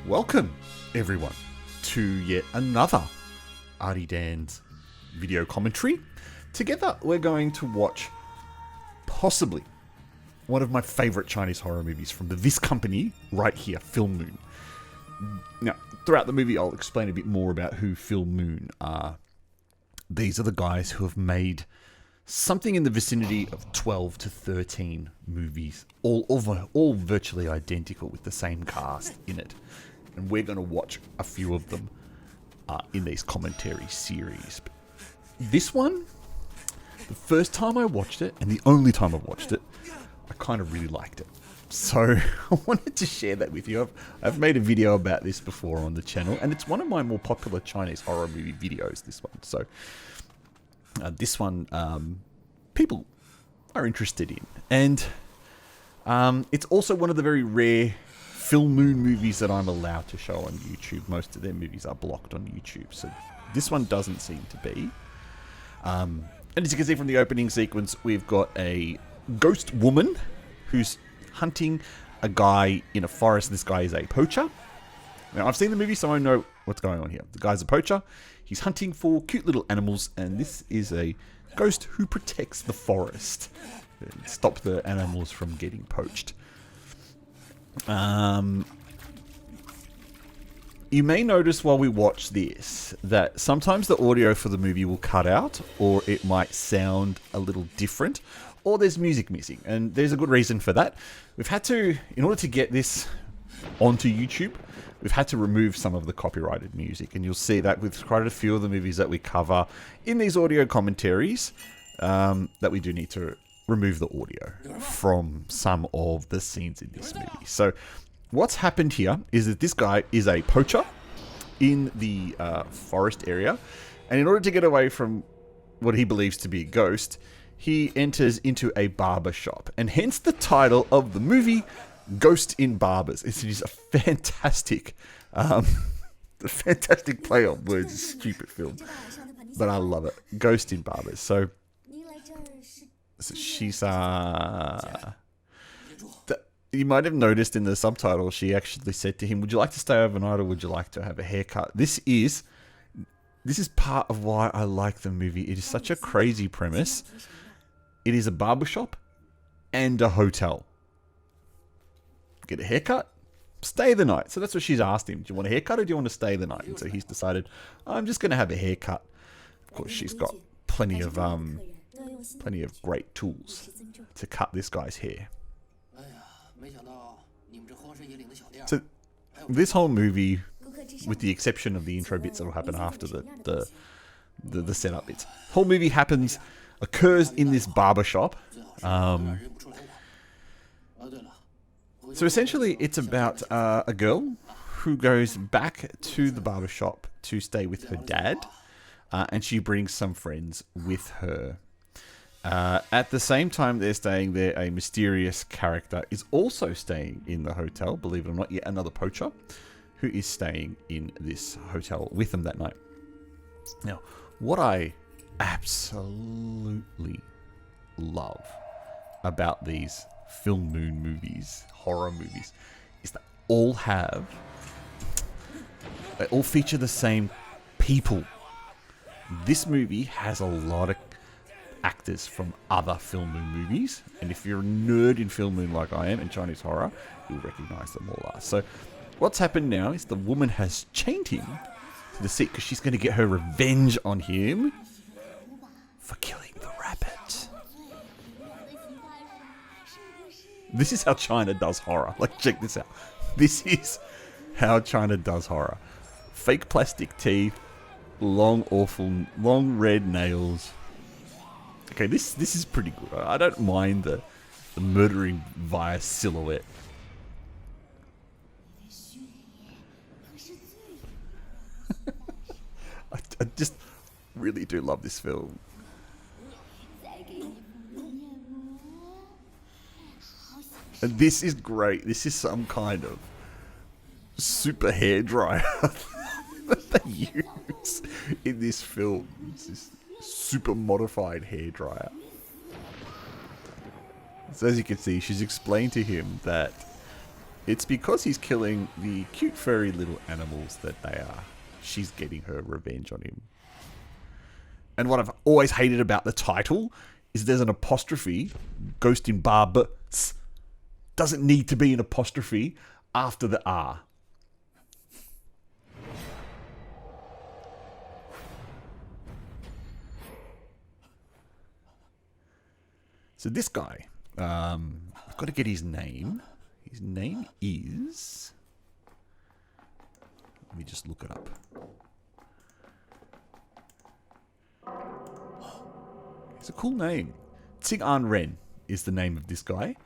Welcome, everyone, to yet another Artie Dan's video commentary. Together, we're going to watch possibly one of my favorite Chinese horror movies from this company right here, Film Moon. Now, throughout the movie, I'll explain a bit more about who Film Moon are. These are the guys who have made something in the vicinity of 12 to 13 movies, all virtually identical with the same cast in it. And we're going to watch a few of them in these commentary series. This one, the first time I watched it, and the only time I watched it, I kind of really liked it. So I wanted to share that with you. I've made a video about this before on the channel, and it's one of my more popular Chinese horror movie videos, this one. So this one, people are interested in. And it's also one of the very rare Film Moon movies that I'm allowed to show on YouTube. Most of their movies are blocked on YouTube, so this one doesn't seem to be. And as you can see from the opening sequence, we've got a ghost woman who's hunting a guy in a forest. This guy is a poacher. Now, I've seen the movie, so I know what's going on here. The guy's a poacher. He's hunting for cute little animals, and this is a ghost who protects the forest and stop the animals from getting poached. You may notice while we watch this that sometimes the audio for the movie will cut out, or it might sound a little different, or there's music missing, and there's a good reason for that. We've had to, in order to get this onto YouTube, we've had to remove some of the copyrighted music, and you'll see that with quite a few of the movies that we cover in these audio commentaries, that we do need to remove the audio from some of the scenes in this movie. So what's happened here is that this guy is a poacher in the forest area, and in order to get away from what he believes to be a ghost, he enters into a barber shop, and hence the title of the movie, Ghost in Barber's. It is a fantastic, fantastic play on words. It's a stupid film, but I love it. Ghost in Barber's. So she's you might have noticed in the subtitle, she actually said to him, "Would you like to stay overnight, or would you like to have a haircut?" This is part of why I like the movie. It is such a crazy premise. It is a barbershop and a hotel. Get a haircut, stay the night. So that's what she's asked him. Do you want a haircut, or do you want to stay the night? And so he's decided, I'm just going to have a haircut. Of course, she's got plenty of great tools to cut this guy's hair. So this whole movie, with the exception of the intro bits that will happen after the setup bits, whole movie occurs in this barbershop. So essentially, it's about a girl who goes back to the barbershop to stay with her dad, and she brings some friends with her. At the same time they're staying there, a mysterious character is also staying in the hotel, believe it or not, yet another poacher who is staying in this hotel with them that night. Now, what I absolutely love about these Film Moon movies, horror movies, is that they all feature the same people. This movie has a lot of actors from other Film Moon movies, and if you're a nerd in Film Moon like I am, and Chinese horror, you'll recognize them all. So what's happened now is the woman has chained him to the seat because she's going to get her revenge on him for killing the rabbit. This is how China does horror. Like, check this out. This is how China does horror. Fake plastic teeth, long red nails. Okay, this is pretty good. I don't mind the murdering via silhouette. I just really do love this film. And this is great. This is some kind of super hairdryer that they use in this film. It's this super modified hairdryer. So as you can see, she's explained to him that It's because he's killing the cute furry little animals that they are. She's getting her revenge on him. And what I've always hated about the title is there's an apostrophe, Ghost in BARBER'S. Doesn't need to be an apostrophe after the R. So this guy, I've got to get his name. His name is... Let me just look it up. It's a cool name. Tsing An Ren is the name of this guy.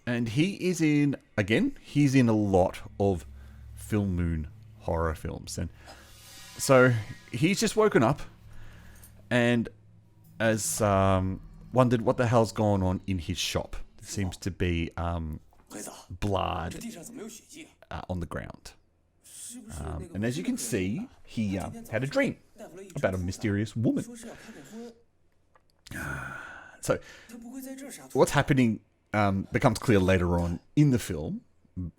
And he is in, again, he's in a lot of Full Moon horror films. And so he's just woken up and has wondered what the hell's going on in his shop. There seems to be blood on the ground. And as you can see, he had a dream about a mysterious woman. So, what's happening becomes clear later on in the film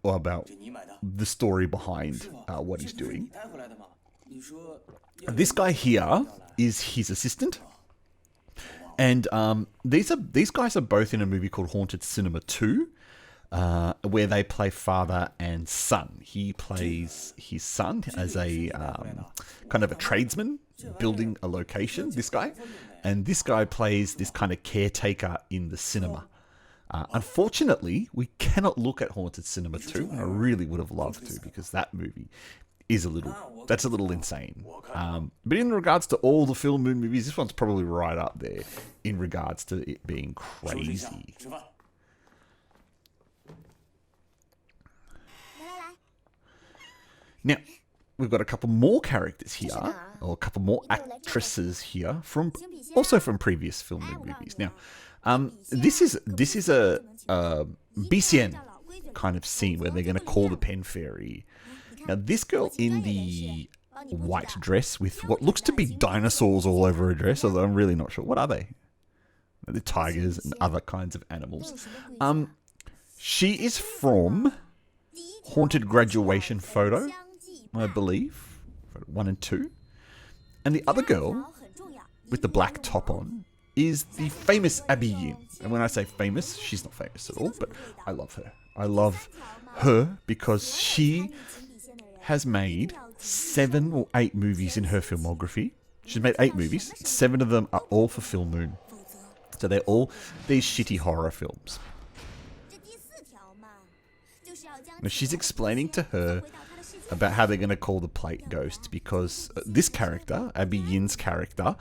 about the story behind what he's doing. This guy here is his assistant. And these guys are both in a movie called Haunted Cinema 2, where they play father and son. He plays his son as a kind of a tradesman building a location, this guy. And this guy plays this kind of caretaker in the cinema. Unfortunately, we cannot look at Haunted Cinema 2. I really would have loved to, because that movie is a little insane. But in regards to all the Full Moon movies, this one's probably right up there in regards to it being crazy. Now, we've got a couple more characters here, or a couple more actresses here also from previous Full Moon movies. Now, this is a BCN kind of scene where they're going to call the pen fairy. Now, this girl in the white dress with what looks to be dinosaurs all over her dress, although I'm really not sure. What are they? They're tigers and other kinds of animals. She is from Haunted Graduation Photo, I believe. 1 and 2. And the other girl with the black top on is the famous Abby Yin. And when I say famous, she's not famous at all, but I love her. I love her because she has made 7 or 8 movies in her filmography. She's made 8 movies. 7 of them are all for Full Moon. So they're all these shitty horror films. Now she's explaining to her about how they're going to call the plate ghost because this character, Abby Yin's character,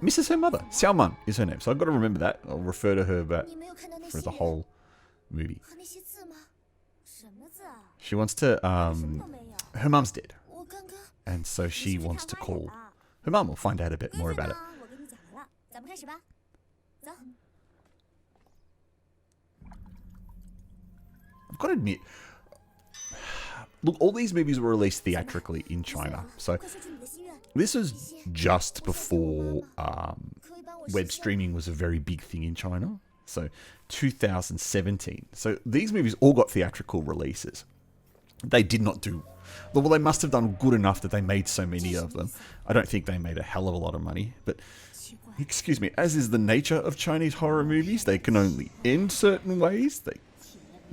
misses her mother. Xiaoman is her name. So I've got to remember that. I'll refer to her back for the whole movie. She wants to... her mum's dead. And so she wants to call her mum. We'll find out a bit more about it. I've got to admit... Look, all these movies were released theatrically in China. So this was just before web streaming was a very big thing in China. So 2017. So these movies all got theatrical releases. They did not do... Well, they must have done good enough that they made so many of them. I don't think they made a hell of a lot of money. But, excuse me, as is the nature of Chinese horror movies, they can only end certain ways.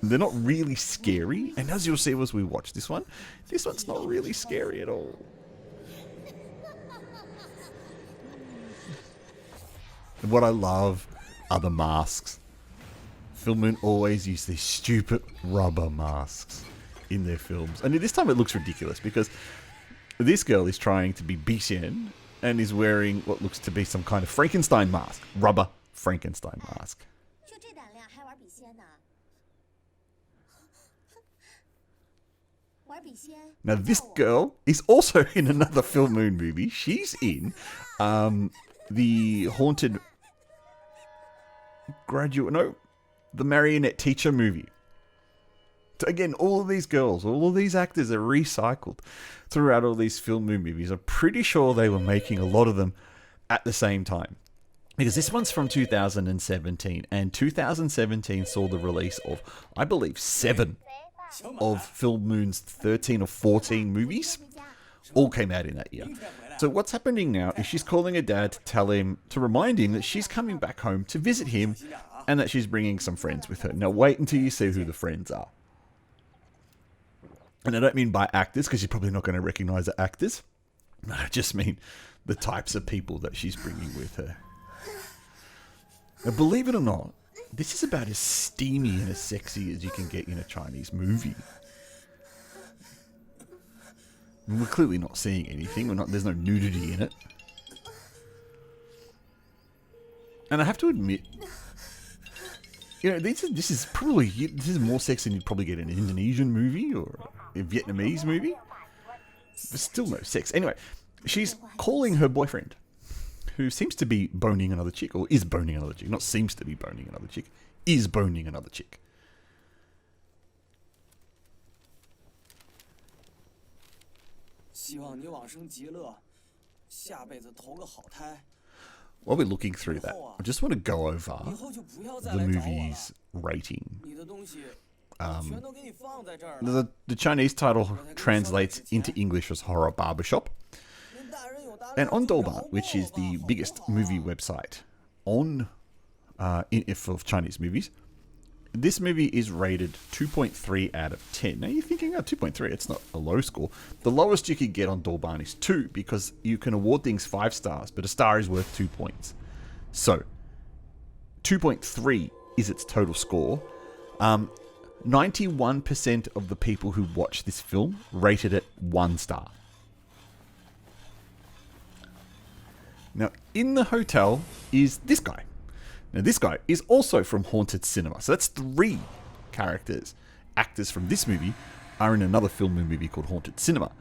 They're not really scary. And as you'll see as we watch this one's not really scary at all. And what I love are the masks. Full Moon always use these stupid rubber masks in their films. And this time it looks ridiculous because this girl is trying to be Bixien and is wearing what looks to be some kind of Frankenstein mask. Rubber Frankenstein mask. Now this girl is also in another Full Moon movie. She's in the Haunted the Marionette Teacher movie. So again, all of these girls, all of these actors are recycled throughout all these Full Moon movies. I'm pretty sure they were making a lot of them at the same time. Because this one's from 2017, and 2017 saw the release of, I believe, 7 of Film Moon's 13 or 14 movies all came out in that year. So what's happening now is she's calling her dad to remind him that she's coming back home to visit him and that she's bringing some friends with her. Now wait until you see who the friends are. And I don't mean by actors, because you're probably not going to recognize the actors. I just mean the types of people that she's bringing with her. Now, believe it or not, this is about as steamy and as sexy as you can get in a Chinese movie. We're clearly not seeing anything. There's no nudity in it. And I have to admit, this is more sex than you'd probably get in an Indonesian movie or a Vietnamese movie. But still no sex. Anyway, she's calling her boyfriend, who seems to be boning another chick, or is boning another chick. Not seems to be boning another chick, is boning another chick. While we're looking through that, I just want to go over the movie's rating. The Chinese title translates into English as Horror Barbershop. And on Douban, which is the biggest movie website for Chinese movies, this movie is rated 2.3 out of 10. Now you're thinking, 2.3, it's not a low score. The lowest you could get on Douban is 2, because you can award things 5 stars, but a star is worth 2 points. So, 2.3 is its total score. 91% of the people who watched this film rated it 1 star. Now, in the hotel is this guy. Now, this guy is also from Haunted Cinema. So that's 3 actors from this movie are in another film movie called Haunted Cinema.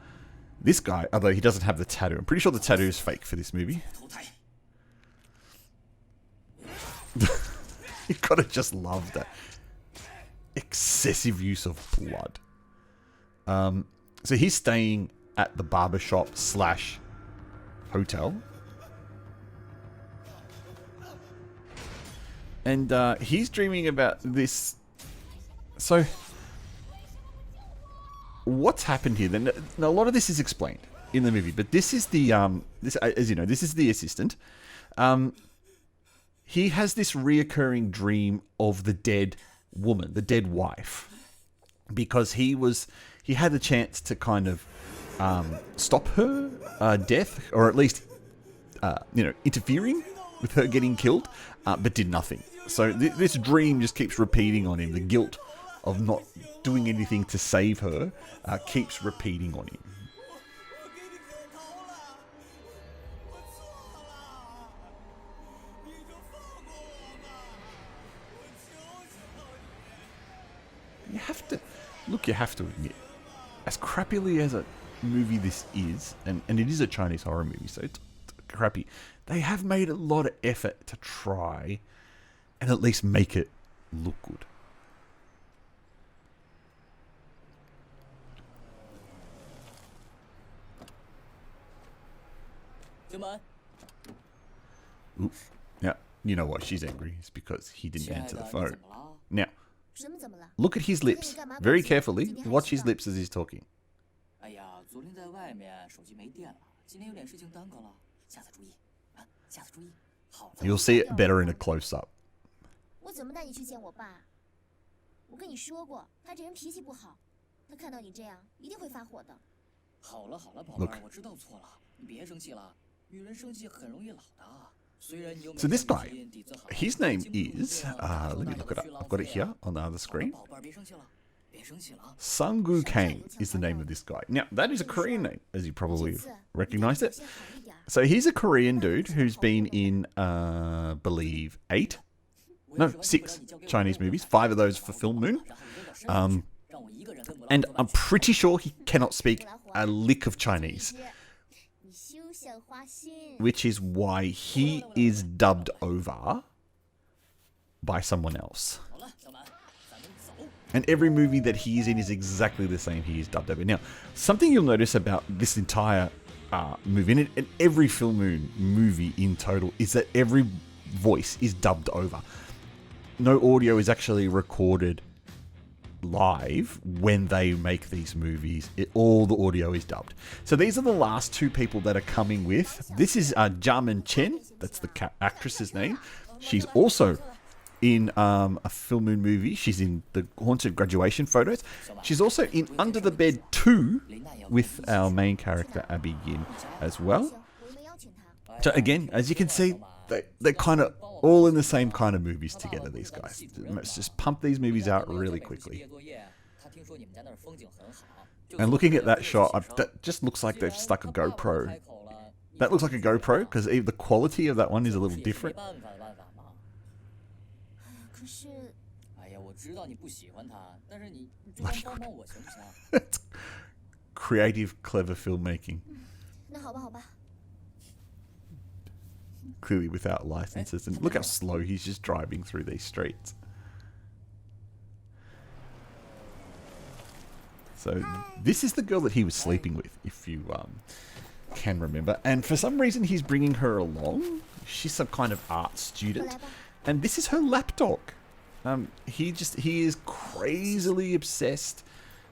This guy, although he doesn't have the tattoo, I'm pretty sure the tattoo is fake for this movie. You gotta just love that excessive use of blood. So he's staying at the barbershop / hotel. And he's dreaming about this. So, what's happened here? Then, now, a lot of this is explained in the movie, but this is the as you know, this is the assistant. He has this reoccurring dream of the dead woman, the dead wife, because he had the chance to kind of stop her death, or at least interfering with her getting killed, but did nothing. So this dream just keeps repeating on him. The guilt of not doing anything to save her keeps repeating on him. You have to admit, as crappily as a movie this is, and it is a Chinese horror movie, so it's crappy, they have made a lot of effort to try and at least make it look good. Ooh. Now, you know why she's angry. It's because he didn't answer the phone. Now, look at his lips. Very carefully. Watch his lips as he's talking. You'll see it better in a close-up. Look. So this guy, his name is, let me look it up. I've got it here on the other screen. Sunggu Kang is the name of this guy. Now, that is a Korean name, as you probably recognized it. So he's a Korean dude who's been in, believe, 6 Chinese movies. 5 of those for Film Moon. And I'm pretty sure he cannot speak a lick of Chinese, which is why he is dubbed over by someone else. And every movie that he is in is exactly the same. He is dubbed over. Now, something you'll notice about this entire movie, and every Film Moon movie in total, is that every voice is dubbed over. No audio is actually recorded live, when they make these movies, all the audio is dubbed. So these are the last two people that are coming with. This is Jamin Chen. That's the actress's name. She's also in a Full Moon movie. She's in the Haunted Graduation Photos. She's also in Under the Bed 2 with our main character Abby Yin as well. So again, as you can see, they're kind of all in the same kind of movies together, these guys. Let's just pump these movies out really quickly. And looking at that shot, that just looks like they've stuck a GoPro. That looks like a GoPro because the quality of that one is a little different. It's creative, clever filmmaking. Clearly without licenses. And look how slow he's just driving through these streets. So this is the girl that he was sleeping with, if you can remember. And for some reason he's bringing her along. She's some kind of art student. And this is her lapdog. He is crazily obsessed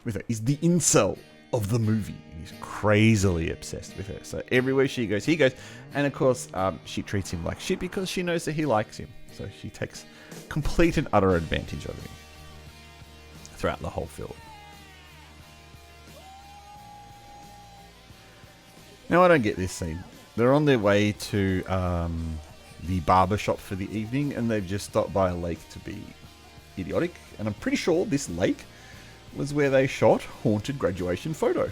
with her. He's the incel of the movie. He's crazily obsessed with her. So everywhere she goes, he goes. And of course, she treats him like shit because she knows that he likes him. So she takes complete and utter advantage of him throughout the whole film. Now, I don't get this scene. They're on their way to the barber shop for the evening, and they've just stopped by a lake to be idiotic. And I'm pretty sure this lake was where they shot Haunted Graduation Photo.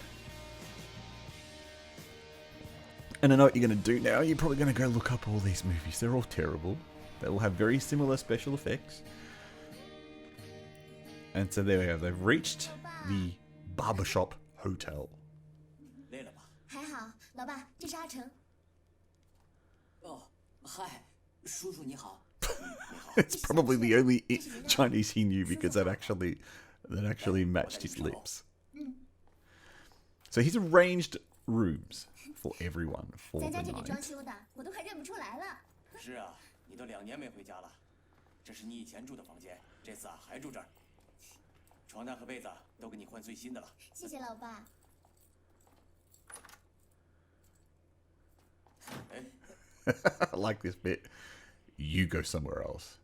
And I know what you're going to do now. You're probably going to go look up all these movies. They're all terrible. They all have very similar special effects. And so there we go. They've reached the barbershop hotel. It's probably the only Chinese he knew because that actually matched his lips. So he's arranged rooms for everyone for the night. I like this bit. You go somewhere else.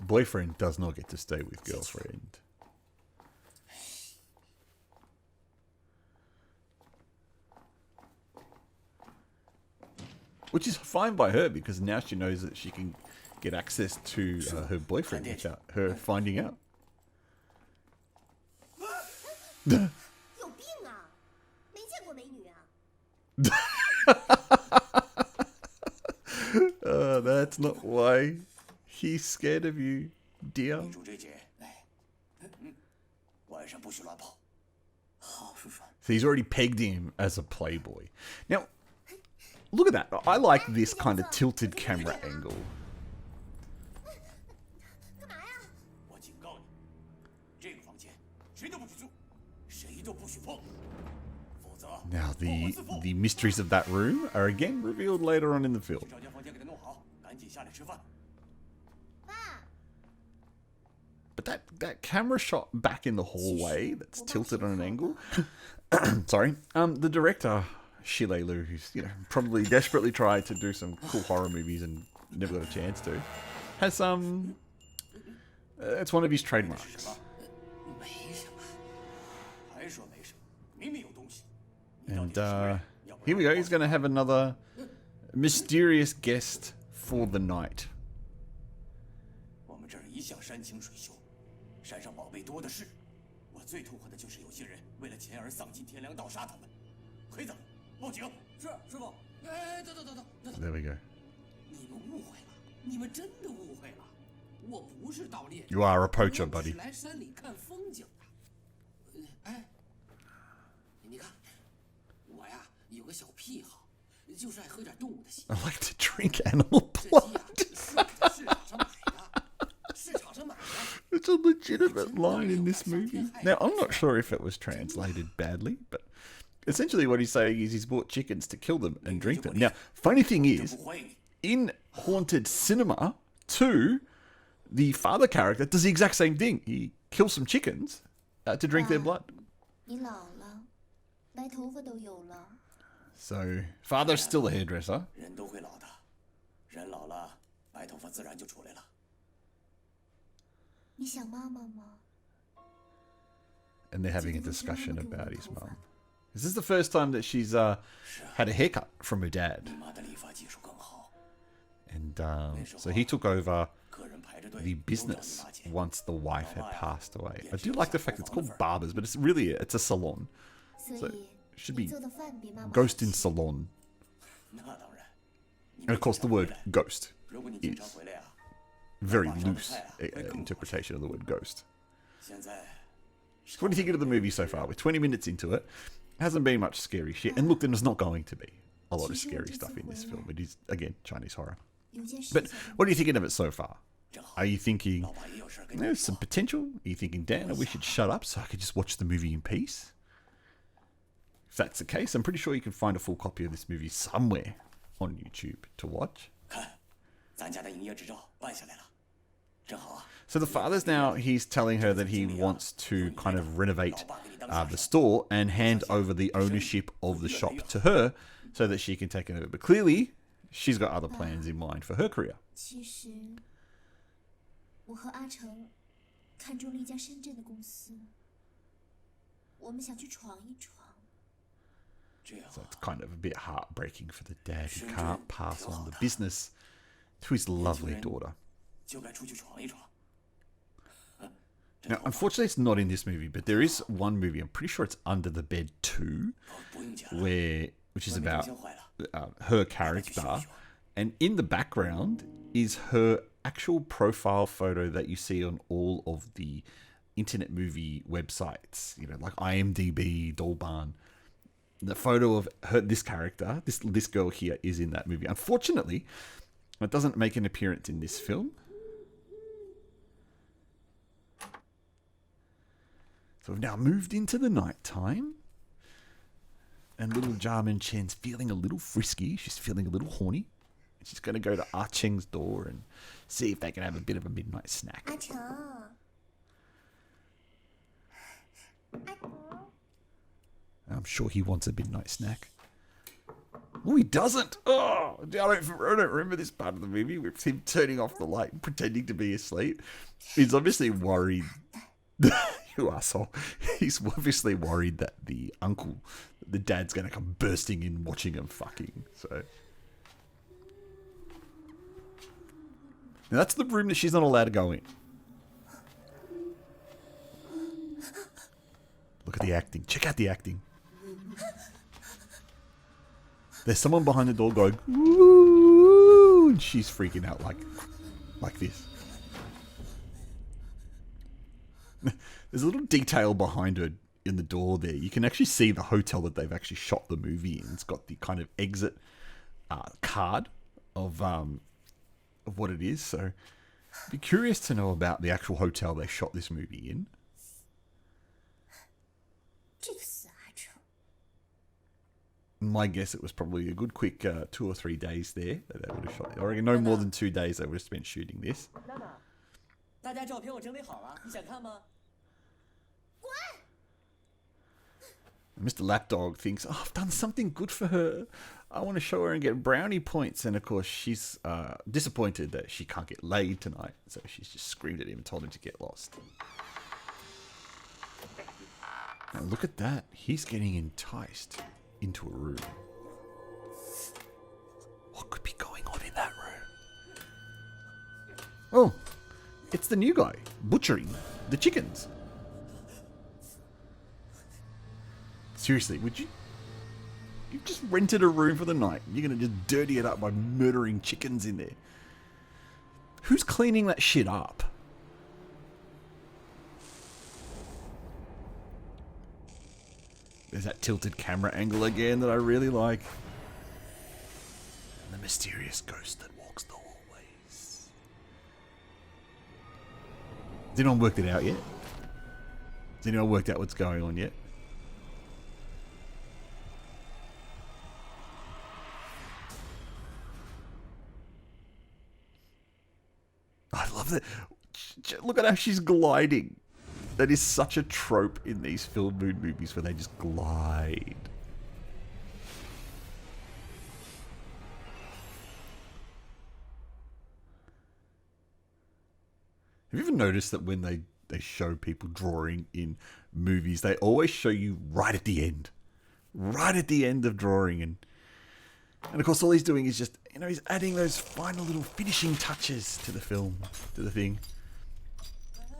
Boyfriend does not get to stay with girlfriend. Which is fine by her because now she knows that she can get access to her boyfriend without her finding out. That's not why he's scared of you, dear. So he's already pegged him as a playboy. Now, look at that. I like this kind of tilted camera angle. Now, the mysteries of that room are again revealed later on in the film. But that camera shot back in the hallway that's tilted on an angle. Sorry. The director, Shile Lu, who's probably desperately tried to do some cool horror movies and never got a chance to, has it's one of his trademarks. And here we go. He's going to have another mysterious guest for the night. There we go. You are a poacher, buddy. I like to drink animal blood. It's a legitimate line in this movie. Now, I'm not sure if it was translated badly, but essentially what he's saying is he's bought chickens to kill them and drink them. Now, funny thing is, in Haunted Cinema 2, the father character does the exact same thing. He kills some chickens to drink their blood. 你老了，白头发都有了。 So, father's still a hairdresser. 人都会老的，人老了，白头发自然就出来了。你想妈妈吗？ And they're having a discussion about his mum. This is the first time that she's had a haircut from her dad. 你妈的理发技术更好， And so he took over 客人排着队 the 都找你 business 拿钱。 once the wife had passed away. I do like the fact it's called Barber's, but it's really it's a salon. 所以 Should 你 be 做的饭比妈妈 Ghost in 好吃 Salon. 那当然。你 And of course, the 经常 word 回来 ghost 如果你经常 is 回来啊， very loose interpretation of the word ghost. 现在 So what do you think of the movie so far? We're 20 minutes into it. Hasn't been much scary shit. And look, there's not going to be a lot of scary stuff in this film. It is, again, Chinese horror. 有件事 But 想跟 what are you thinking of it so far? 正好 Are you thinking 老爸也有事儿跟你 there's 说 some。potential? Are you thinking, Dan, I wish you'd shut up so I could just watch the movie in peace? If that's the case, I'm pretty sure you can find a full copy of this movie somewhere on YouTube to watch. 看，咱家的营业执照办下来了，正好啊。 So the father's now, he's telling her that he wants to kind of renovate the store and hand over the ownership of the shop to her so that she can take it over. But clearly, she's got other plans in mind for her career. 其实，我和阿成看中了一家深圳的公司，我们想去闯一闯。这样 So it's kind of a bit heartbreaking for the dad who can't pass on the business to his lovely daughter. 就该出去闯一闯。 Now, unfortunately, it's not in this movie, but there is one movie. I'm pretty sure it's Under the Bed 2, 不用讲了， which is 外面 about 冰箱坏了。 her character, and in the background is her actual profile photo that you see on all of the internet movie websites, you know, like IMDb, Dolban. The photo of her, this character, this girl here, is in that movie. Unfortunately, it doesn't make an appearance in this film. So we've now moved into the night time. And little Jarman Chen's feeling a little frisky. She's feeling a little horny. She's going to go to Ah Cheng's door and see if they can have a bit of a midnight snack. 阿成，阿成， I'm sure he wants a midnight snack. Oh, he doesn't. Oh, I don't remember this part of the movie with him turning off the light and pretending to be asleep. He's obviously worried. You asshole. He's obviously worried that the dad's going to come bursting in watching him fucking. So. Now that's the room that she's not allowed to go in. Look at the acting. Check out the acting. There's someone behind the door going, "Ooh," and she's freaking out like this. There's a little detail behind her in the door there. You can actually see the hotel that they've actually shot the movie in. It's got the kind of exit card of what it is. So, be curious to know about the actual hotel they shot this movie in. 这个死阿成， My guess it was probably a good quick 2 or 3 days there that they would have shot it. I reckon no more than 2 days they would have spent shooting this. 娜娜，大家照片我整理好了，你想看吗？ Mr. Lapdog thinks, oh, I've done something good for her. I want to show her and get brownie points. And of course, she's disappointed that she can't get laid tonight. So she's just screamed at him and told him to get lost. Now look at that. He's getting enticed into a room. What could be going on in that room? Oh, it's the new guy butchering the chickens. Seriously, would you? You just rented a room for the night. You're going to just dirty it up by murdering chickens in there. Who's cleaning that shit up? There's that tilted camera angle again that I really like. And the mysterious ghost that walks the hallways. Has anyone worked it out yet? Has anyone worked out what's going on yet? I love that. Look at how she's gliding. That is such a trope in these full moon movies where they just glide. Have you ever noticed that when they show people drawing in movies, they always show you right at the end? Right at the end of drawing. And of course, all he's doing is just, he's adding those final little finishing touches to the film, to the thing.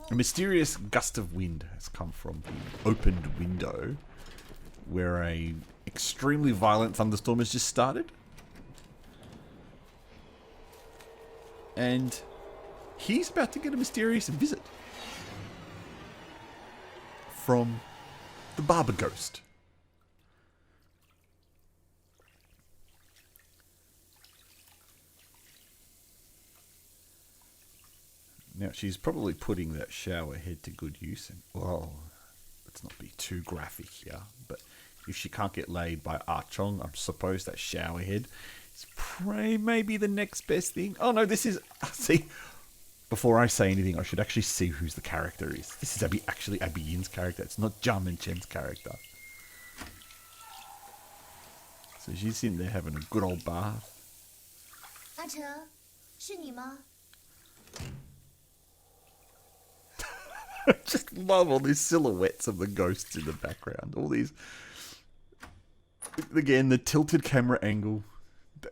A mysterious gust of wind has come from the opened window where a extremely violent thunderstorm has just started. And he's about to get a mysterious visit from the barber ghost. Now, she's probably putting that shower head to good use. And, well, let's not be too graphic here, but if she can't get laid by Ah Chong, I suppose that shower head is maybe the next best thing. Oh, no, this is... See, before I say anything, I should actually see who's the character is. This is actually Abby Yin's character. It's not Jam and Chen's character. So she's in there having a good old bath. 阿成，是你吗？ I just love all these silhouettes of the ghosts in the background. All these... Again, the tilted camera angle.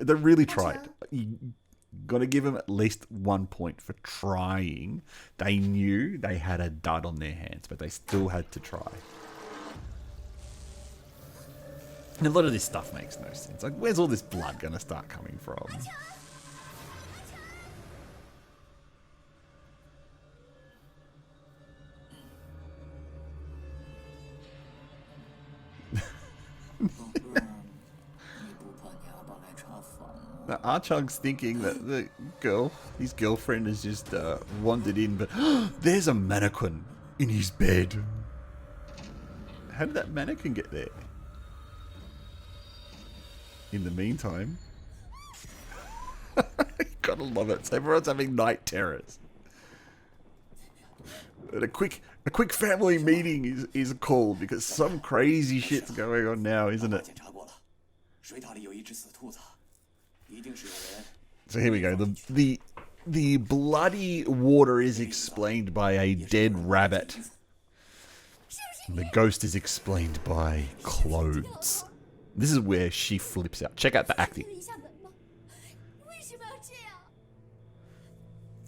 They really tried. You got to give them at least 1 point for trying. They knew they had a dud on their hands, but they still had to try. And a lot of this stuff makes no sense. Like, where's all this blood going to start coming from? Now, Archung's thinking that his girlfriend has just wandered in, but there's a mannequin in his bed. How did that mannequin get there? In the meantime, gotta love it. So everyone's having night terrors. And a quick family meeting is called because some crazy shit's going on now, isn't it? So here we go. The bloody water is explained by a dead rabbit. And the ghost is explained by clothes. This is where she flips out. Check out the acting.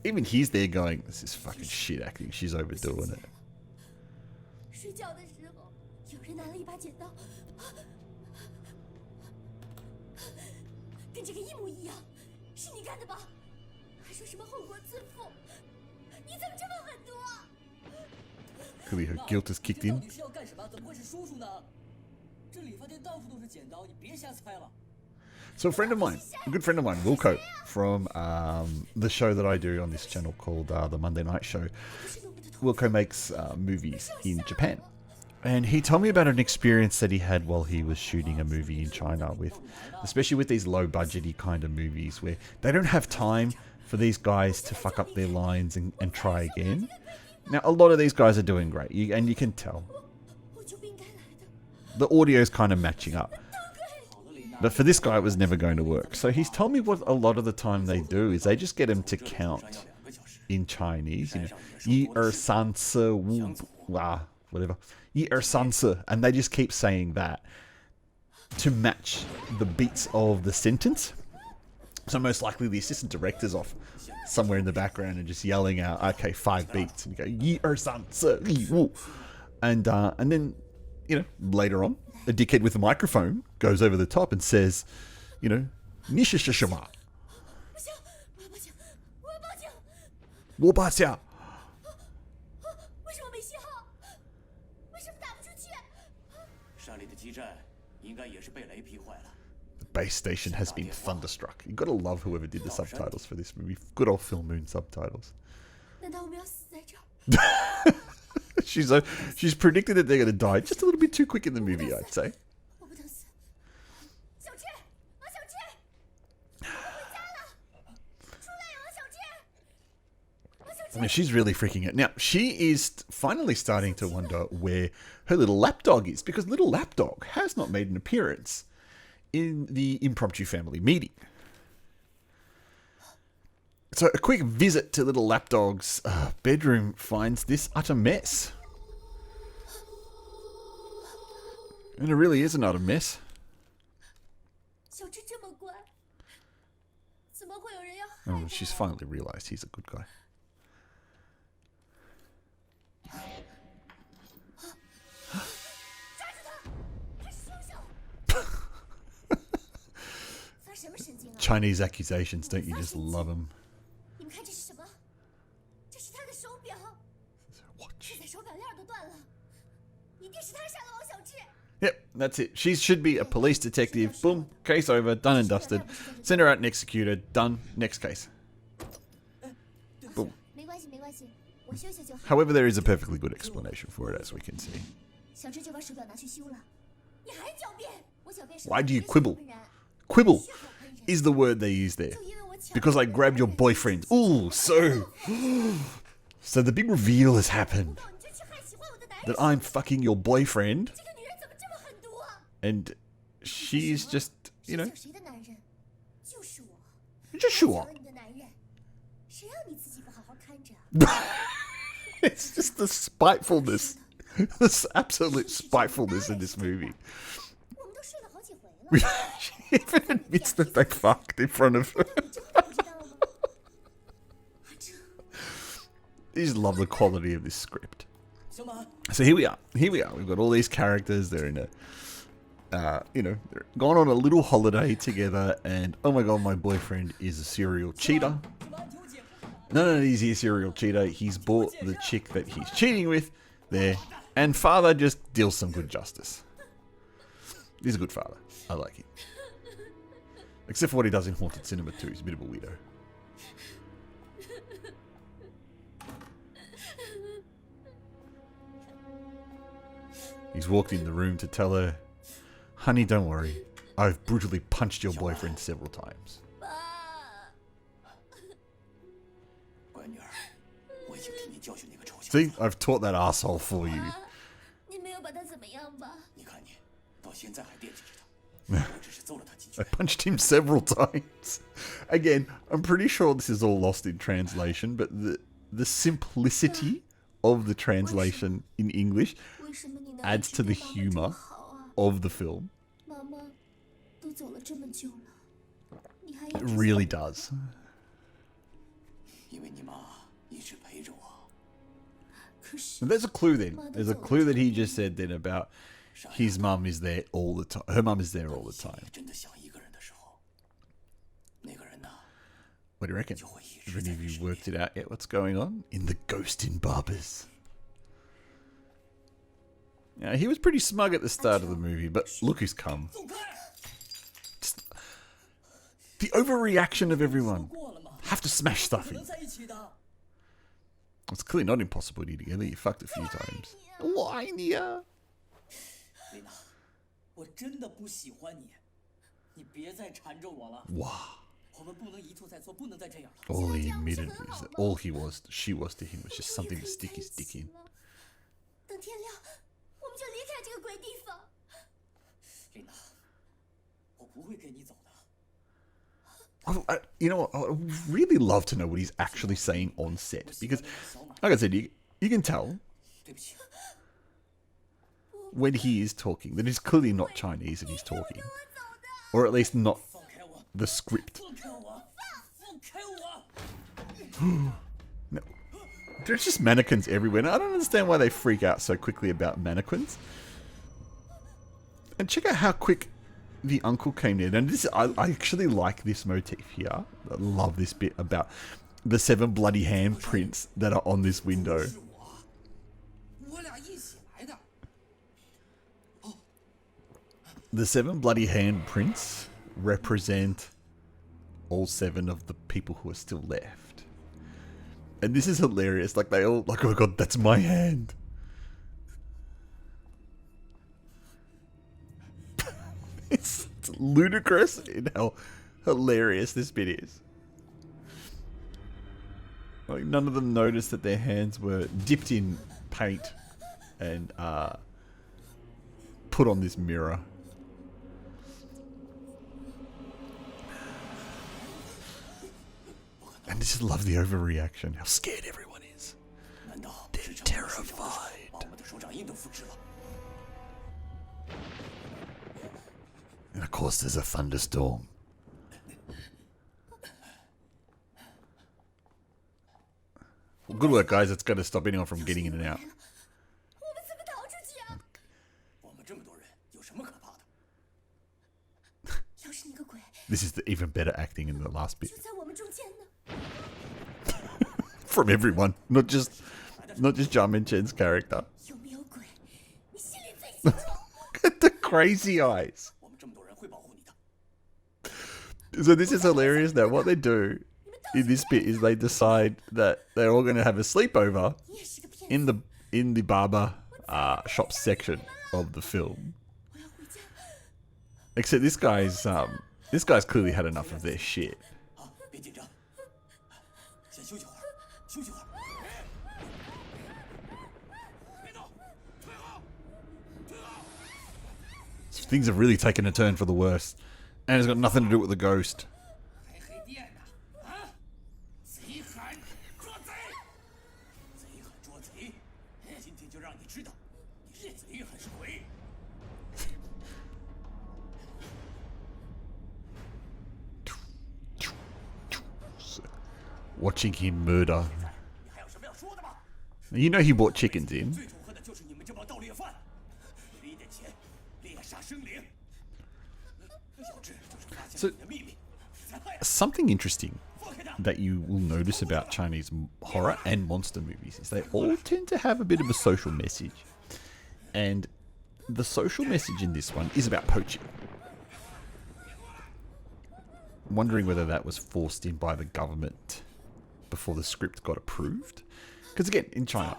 Even he's there going, this is fucking shit acting. She's overdoing it. 睡觉的时候，有人拿了一把剪刀，跟这个一模一样，是你干的吧？还说什么后果自负？你怎么这么狠毒啊？ Clearly her guilt has kicked in. 到底是要干什么？怎么会是叔叔呢？这理发店到处都是剪刀，你别瞎猜了。 So a friend of mine, a good friend of mine, Wilco, from the show that I do on this channel called The Monday Night Show, Wilco makes movies in Japan. And he told me about an experience that he had while he was shooting a movie in China, especially with these low-budgety kind of movies where they don't have time for these guys to fuck up their lines and try again. Now, a lot of these guys are doing great, and you can tell. The audio's kind of matching up. But for this guy, it was never going to work. So he's told me what a lot of the time they do is they just get him to count in Chinese. Yi er san se wu, whatever. Yi er san se. And they just keep saying that to match the beats of the sentence. So most likely the assistant director's off somewhere in the background and just yelling out, okay, 5 beats. And you go, Yi er san se yi wu. And then, later on, a dickhead with a microphone goes over the top and says, Nishishishima. Wobasya. The base station has been thunderstruck. You gotta love whoever did the subtitles for this movie. Good old Film Moon subtitles. She's predicted that they're going to die just a little bit too quick in the movie, I'd say. She's really freaking out. Now, she is finally starting to wonder where her little lapdog is, because little lapdog has not made an appearance in the impromptu family meeting. So a quick visit to little lapdog's bedroom finds this utter mess. And it really is an utter mess. 小智这么乖，怎么会有人要害 Oh, 他 she's finally realized he's a good guy. 抓住他！他是凶手！发什么神经啊？ Chinese accusations, don't you just love them? 你们看这是什么？这是他的手表，现在手表链都断了，一定是他杀了王小智。 Yep, that's it. She should be a police detective. Boom, case over, done and dusted. Send her out and execute her. Done. Next case. Boom. 没关系，没关系，我修修就好。 However, there is a perfectly good explanation for it, as we can see. 小智就把手表拿去修了，你还狡辩？我狡辩是 Why do you 血口 quibble? 喷人 Quibble 血口喷人 is the word they use there. 就因为我抢 Because I grabbed your boyfriend. Ooh, so... So the big reveal has happened. 你就去害喜欢我的男 That 人。 I'm fucking your boyfriend. 这个女人怎么这么狠毒啊？ And she's just, you know... 想谁的男人？就是我。 Joshua. 抢了你的男人，谁让你自己不好好看着？ It's just the spitefulness. This absolute spitefulness in this movie. 我们都睡了好几回了， She even admits that they fucked in front of her. 你真的不知道吗？阿哲， I just love the quality of this script. 小马， So here we are. Here we are. We've got all these characters. They're in a, they're gone on a little holiday together. And oh my god, my boyfriend is a serial cheater. 这完球解不出来。 No, he's a serial cheater. He's bought the chick that he's cheating with there. And father just deals some good justice. He's a good father. I like him. Except for what he does in Haunted Cinema 2. He's a bit of a weirdo. He's walked in the room to tell her, honey, don't worry. I've brutally punched your boyfriend several times. 爸，乖女儿，我已经替你教训那个臭小子。 See, I've taught that asshole for you. 你没有把他怎么样吧？你看你，到现在还惦记着他。我只是揍了他几 I 拳。 punched him several times. Again, I'm pretty sure this is all lost in translation, but the simplicity of the translation in English 为什么你能 adds to the 一直对妈妈这么 humor 好啊？ of the film. 妈妈都走了这么久了，你还一 It 直 really does. 因为你妈一直陪着我。可是 There's a clue then. There's a clue that he just said then about his mum is there all the time. Her mum is there all the 心 time. 里真的想一个人的时候，那个人呢， What do you reckon? 就会一 Have 直 any 在 of 你 you 身边。 worked it out yet? What's going on in the Ghost in Barber's? Yeah, he was pretty smug at the start of the movie, but look who's come. 走开！ Just the overreaction of 说 everyone. 过了吗？ Have to smash 不 stuff 可能 in. 在一起的。 It's clearly not impossible to get together. You fucked a few times. Why, Nia? 丽娜，我真的不喜欢你，你别再缠着我了。 Wow. 我们不能一错再错，不能再这样了。 All he admitted was that all she was to him was just something to stick his dick in. 等天亮，我们就离开这个鬼地方。丽娜，我不会跟你走的。 You know what? I would really love to know what he's actually saying on set. Because, like I said, you can tell 对不起， when he is talking that he's clearly not Chinese and he's talking. Or at least not 放开我， the script. 放开我，放开我！ No. There's just mannequins everywhere. And I don't understand why they freak out so quickly about mannequins. And check out how quick the uncle came in. And I actually like this motif here. I love this bit about the 7 bloody handprints that are on this window. 是我，我俩一起来的。 The 7 bloody handprints represent all 7 of the people who are still left. And this is hilarious. Like, they all, like, oh my god, that's my hand. It's ludicrous in how hilarious this bit is. Like, none of them noticed that their hands were dipped in paint and put on this mirror. And I just love the overreaction. How scared everyone is. They're terrified. And of course there's a thunderstorm. Well, good work, guys. It's going to stop anyone from getting in and out. 我们怎么逃出去啊？我们这么多人，有什么可怕的？要是那个鬼 This is the even better acting in the last bit. 就在我们中间呢？ From everyone. Not just Jia Min-chen's character. 有没有鬼？你心里最清楚。 Look at the crazy eyes. 我们这么多人会保护你的。 So this is hilarious now. What they do in this bit is they decide that they're all going to have a sleepover 你也是个骗子！ in the barber shop section of the film. 我要回家。 Except this guy's clearly had enough of their shit. 好，别紧张，先休息会儿，休息会儿。别动，退后，退后。 Things have really taken a turn for the worse. And it's got nothing to do with the ghost. 还黑店呢？啊！贼喊捉贼！贼喊捉贼！今天就让你知道，你是贼还是鬼。 Watching him murder. 你还有什么要说的吗？ You know he brought chickens in. 最痛恨的就是你们这帮盗猎犯，为了一点钱猎杀生灵。小智就是发现了你的秘密，才害了。 Something interesting 放开他！ that you will notice about Chinese horror and monster movies is they all tend to have a bit of a social message. And the social message in this one is about poaching. Wondering whether that was forced in by the government before the script got approved. Because again, in China,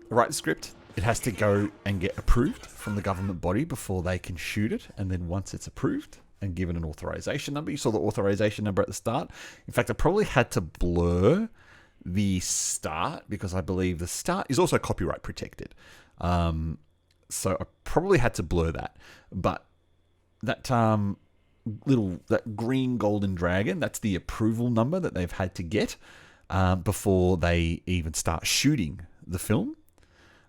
write the script, it has to go and get approved from the government body before they can shoot it. And then once it's approved and given an authorization number, you saw the authorization number at the start. In fact, I probably had to blur the start because I believe the start is also copyright protected. So I probably had to blur that. But that that green golden dragon, that's the approval number that they've had to get before they even start shooting the film.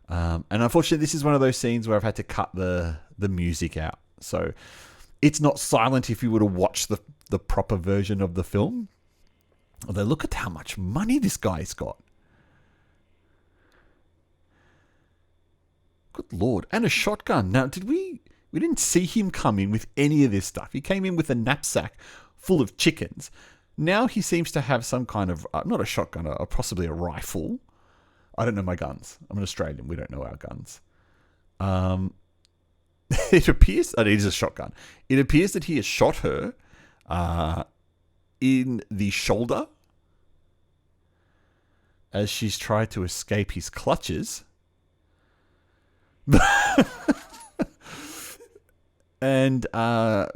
And unfortunately, this is one of those scenes where I've had to cut the music out. So it's not silent if you were to watch the proper version of the film. Although look at how much money this guy's got. Good Lord. And a shotgun. Now, we didn't see him come in with any of this stuff. He came in with a knapsack full of chickens. Now he seems to have some kind of, not a shotgun, possibly a rifle. I don't know my guns. I'm an Australian. We don't know our guns. It appears, it is a shotgun. It appears that he has shot her in the shoulder as she's tried to escape his clutches. And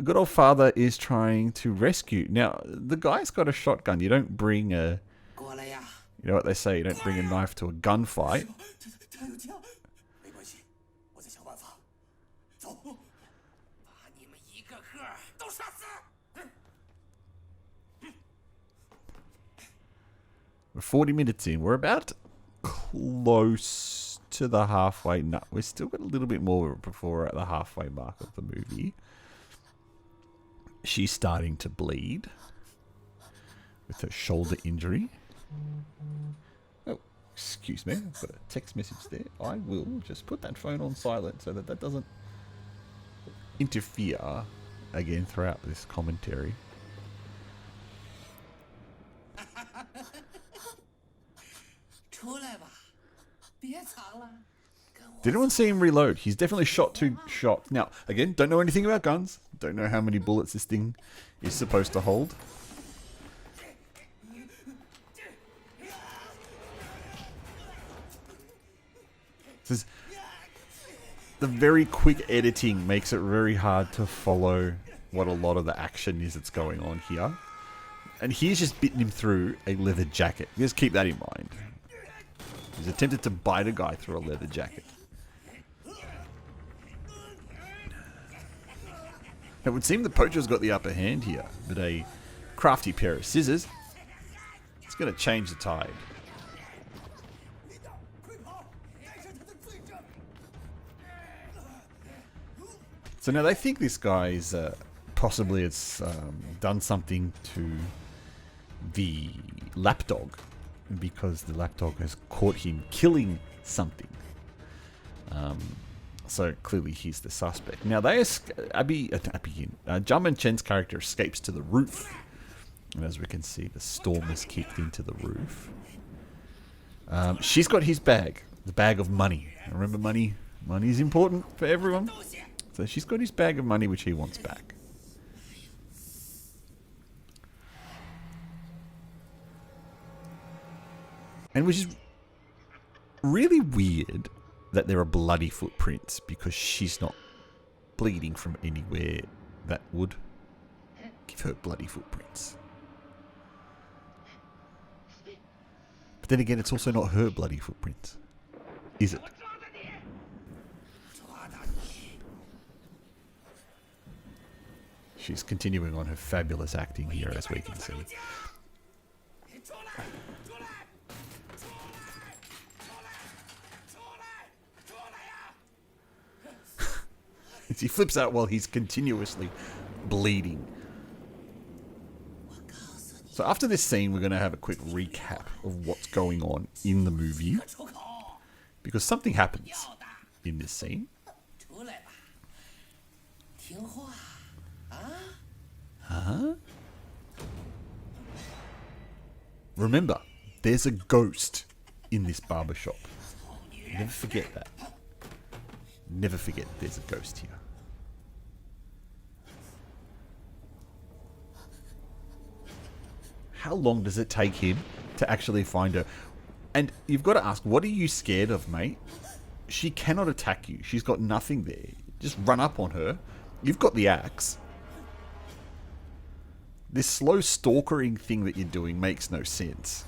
good old father is trying to rescue. Now, the guy's got a shotgun. You don't bring a... 过来呀！ You know what they say? You don't bring a knife to a gunfight. 他有枪，没关系，我再想办法。走，把你们一个个都杀死。 We're 40 minutes in. We're about close to the halfway. No, we've still got a little bit more before we're at the halfway mark of the movie. She's starting to bleed with her shoulder injury. Oh, excuse me. I've got a text message there. I will just put that phone on silent so that that doesn't interfere again throughout this commentary. Did anyone see him reload? He's definitely shot 2 shots. Now, again, don't know anything about guns. Don't know how many bullets this thing is supposed to hold. The very quick editing makes it very hard to follow what a lot of the action is that's going on here. And he's just bitten him through a leather jacket. Just keep that in mind. He's attempted to bite a guy through a leather jacket. It would seem the poacher's got the upper hand here, but a crafty pair of scissors is going to change the tide. So now they think this guy's possibly has done something to the lapdog, because the lapdog has caught him killing something. So clearly he's the suspect. Now Jum and Chen's character escapes to the roof, and as we can see, the storm has kicked into the roof. She's got his bag, the bag of money. Remember, money is important for everyone. So she's got his bag of money, which he wants back. And which is really weird that there are bloody footprints, because she's not bleeding from anywhere that would give her bloody footprints. But then again, it's also not her bloody footprints, is it? She's continuing on her fabulous acting here, as we can see. He flips out while he's continuously bleeding. So after this scene, we're going to have a quick recap of what's going on in the movie, because something happens in this scene. Huh? Remember, there's a ghost in this barber shop. Never forget that. Never forget there's a ghost here. How long does it take him to actually find her? And you've got to ask, what are you scared of, mate? She cannot attack you. She's got nothing there. Just run up on her. You've got the axe. This slow stalkering thing that you're doing makes no sense.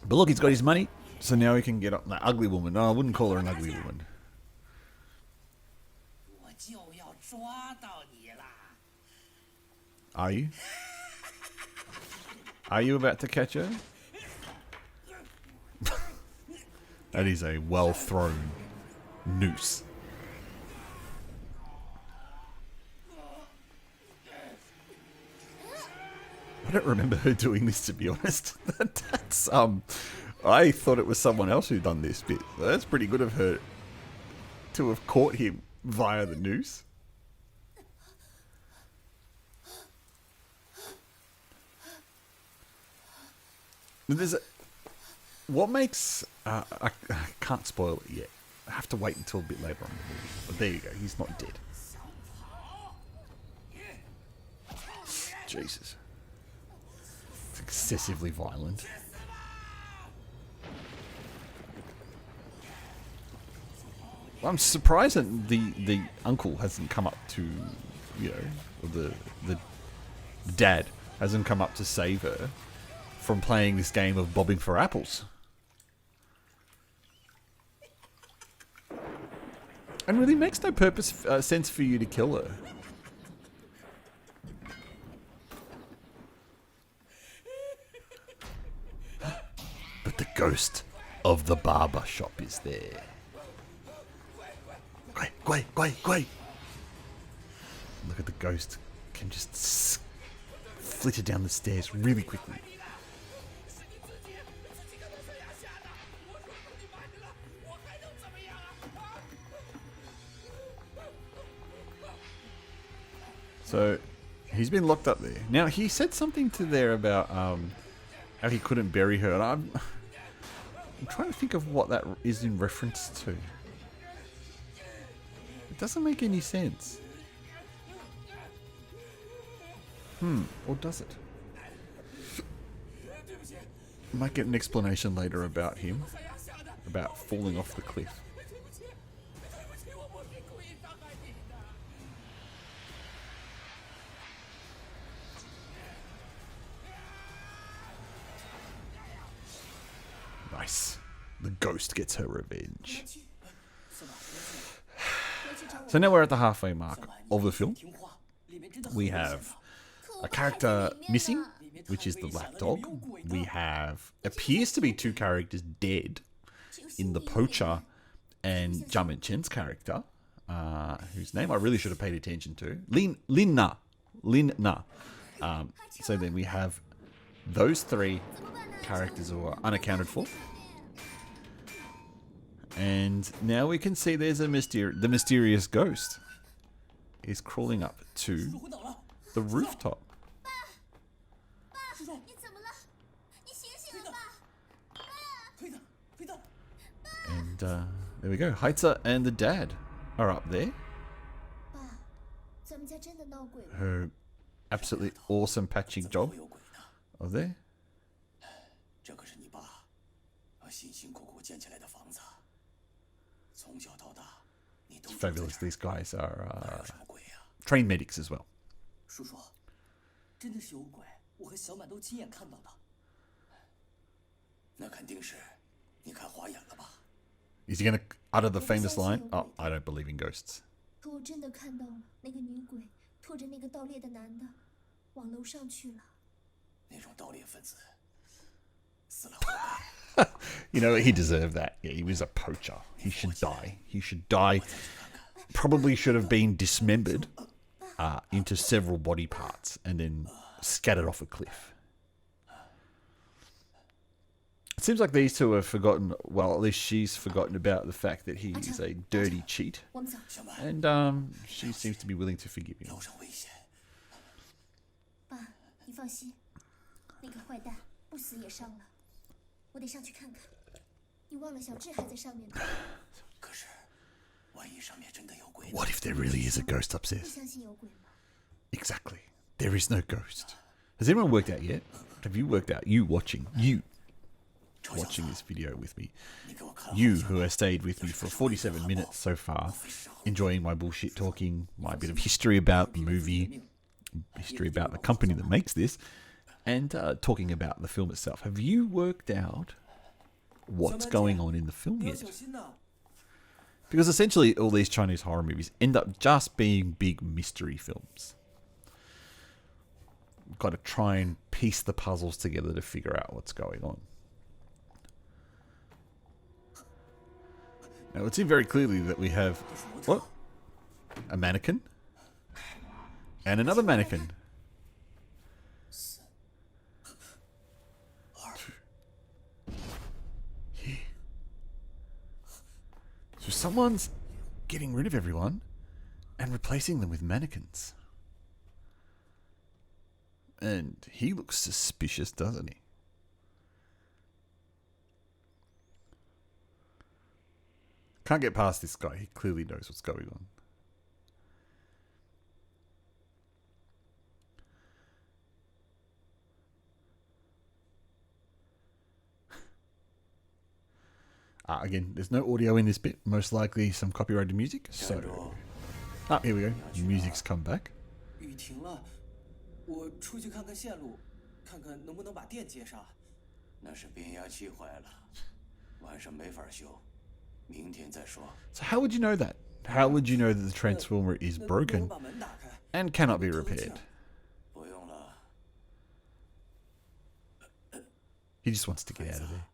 But look, he's got his money, so now he can get up. That ugly woman. No, I wouldn't call her an ugly woman. Are you? Are you about to catch her? That is a well-thrown noose. I don't remember her doing this, to be honest. That's I thought it was someone else who'd done this bit. That's pretty good of her to have caught him via the noose. There's what makes I can't spoil it yet. I have to wait until a bit later on in the movie. But there you go. He's not dead. Jesus. It's excessively violent. I'm surprised that the uncle hasn't come up to, you know, or the dad hasn't come up to save her from playing this game of bobbing for apples. And really makes no sense for you to kill her. But the ghost of the barber shop is there. Gway. Look at the ghost. Can just flitter down the stairs really quickly. So, he's been locked up there. Now, he said something to there about how he couldn't bury her. And I'm trying to think of what that is in reference to. It doesn't make any sense. Or does it? Might get an explanation later about him. About falling off the cliff. Nice. The ghost gets her revenge. 司马别去了， 回去找我。 So now we're at the halfway mark 小满你 of the 必须 film. 听话，里面真的 We 很危险 have 的 a character missing, which is the lapdog. We have appears to be 2 characters dead in the poacher and Jamin Chen's character, whose name I really should have paid attention to. Linna. So then we have those 3 characters who are unaccounted for. And now we can see there's the mysterious ghost is crawling up to 叔昏倒了， the rooftop. 叔叔，你怎么了？你醒醒了吧！推他，推他， And there we go. Heitzer and the dad are up there. 爸，咱们家真的闹鬼了。 Her absolutely awesome patching 怎么 job 会有鬼呢？ of there. 这可是你爸辛辛苦苦建起来的房子，从小到大，你都 It's 住在这 fabulous. 儿 These guys are 哪有什么鬼呀？ trained medics as well. 叔叔，真的是有鬼，我和小满都亲眼看到的。那肯定是你看花眼了吧？ Is he going to utter the famous line? Oh, I don't believe in ghosts. 可我真的看到了那个女鬼拖着那个盗猎的男的往楼上去了。那种盗猎分子死了活该。 You know, he deserved that. Yeah, he was a poacher. He should die. He should die. Probably should have been dismembered into several body parts and then scattered off a cliff. It seems like these 2 have forgotten, well, at least she's forgotten about the fact that he is a dirty cheat. 我们走。 小满， And she seems to be willing to forgive him. 楼上危险，爸，你放心，那个坏蛋不死也伤了，我得上去看看。你忘了小智还在上面呢。可是万一上面真的有鬼呢？ What if there really is a ghost 不 upstairs? 相信有鬼吗？ Exactly. There is no ghost. Has anyone worked out yet? Have you worked out? You watching this video with me. 你给我看好 You 小 who 满 have stayed with me for 47 minutes so far, enjoying my bullshit talking, my bit of history about the movie, history about the company that makes this, and talking about the film itself. Have you worked out what's going on in the film 你要 yet? 小心呐！ Because essentially all these Chinese horror movies end up just being big mystery films. We've got to try and piece the puzzles together to figure out what's going on. Now, it's seen very clearly that we have, what? A mannequin. And another mannequin. Yeah. So someone's getting rid of everyone and replacing them with mannequins. And he looks suspicious, doesn't he? Can't get past this guy. He clearly knows what's going on. Again, there's no audio in this bit. Most likely some copyrighted music. So, here we go. Music's come back. 雨停了，我出去看看线路，看看能不能把电接上。那是变压器坏了，晚上没法修，明天再说。 So how would you know that? How would you know that the transformer is 那 broken 我把门打开。 and cannot be repaired? 不用了， He just wants to get out of there.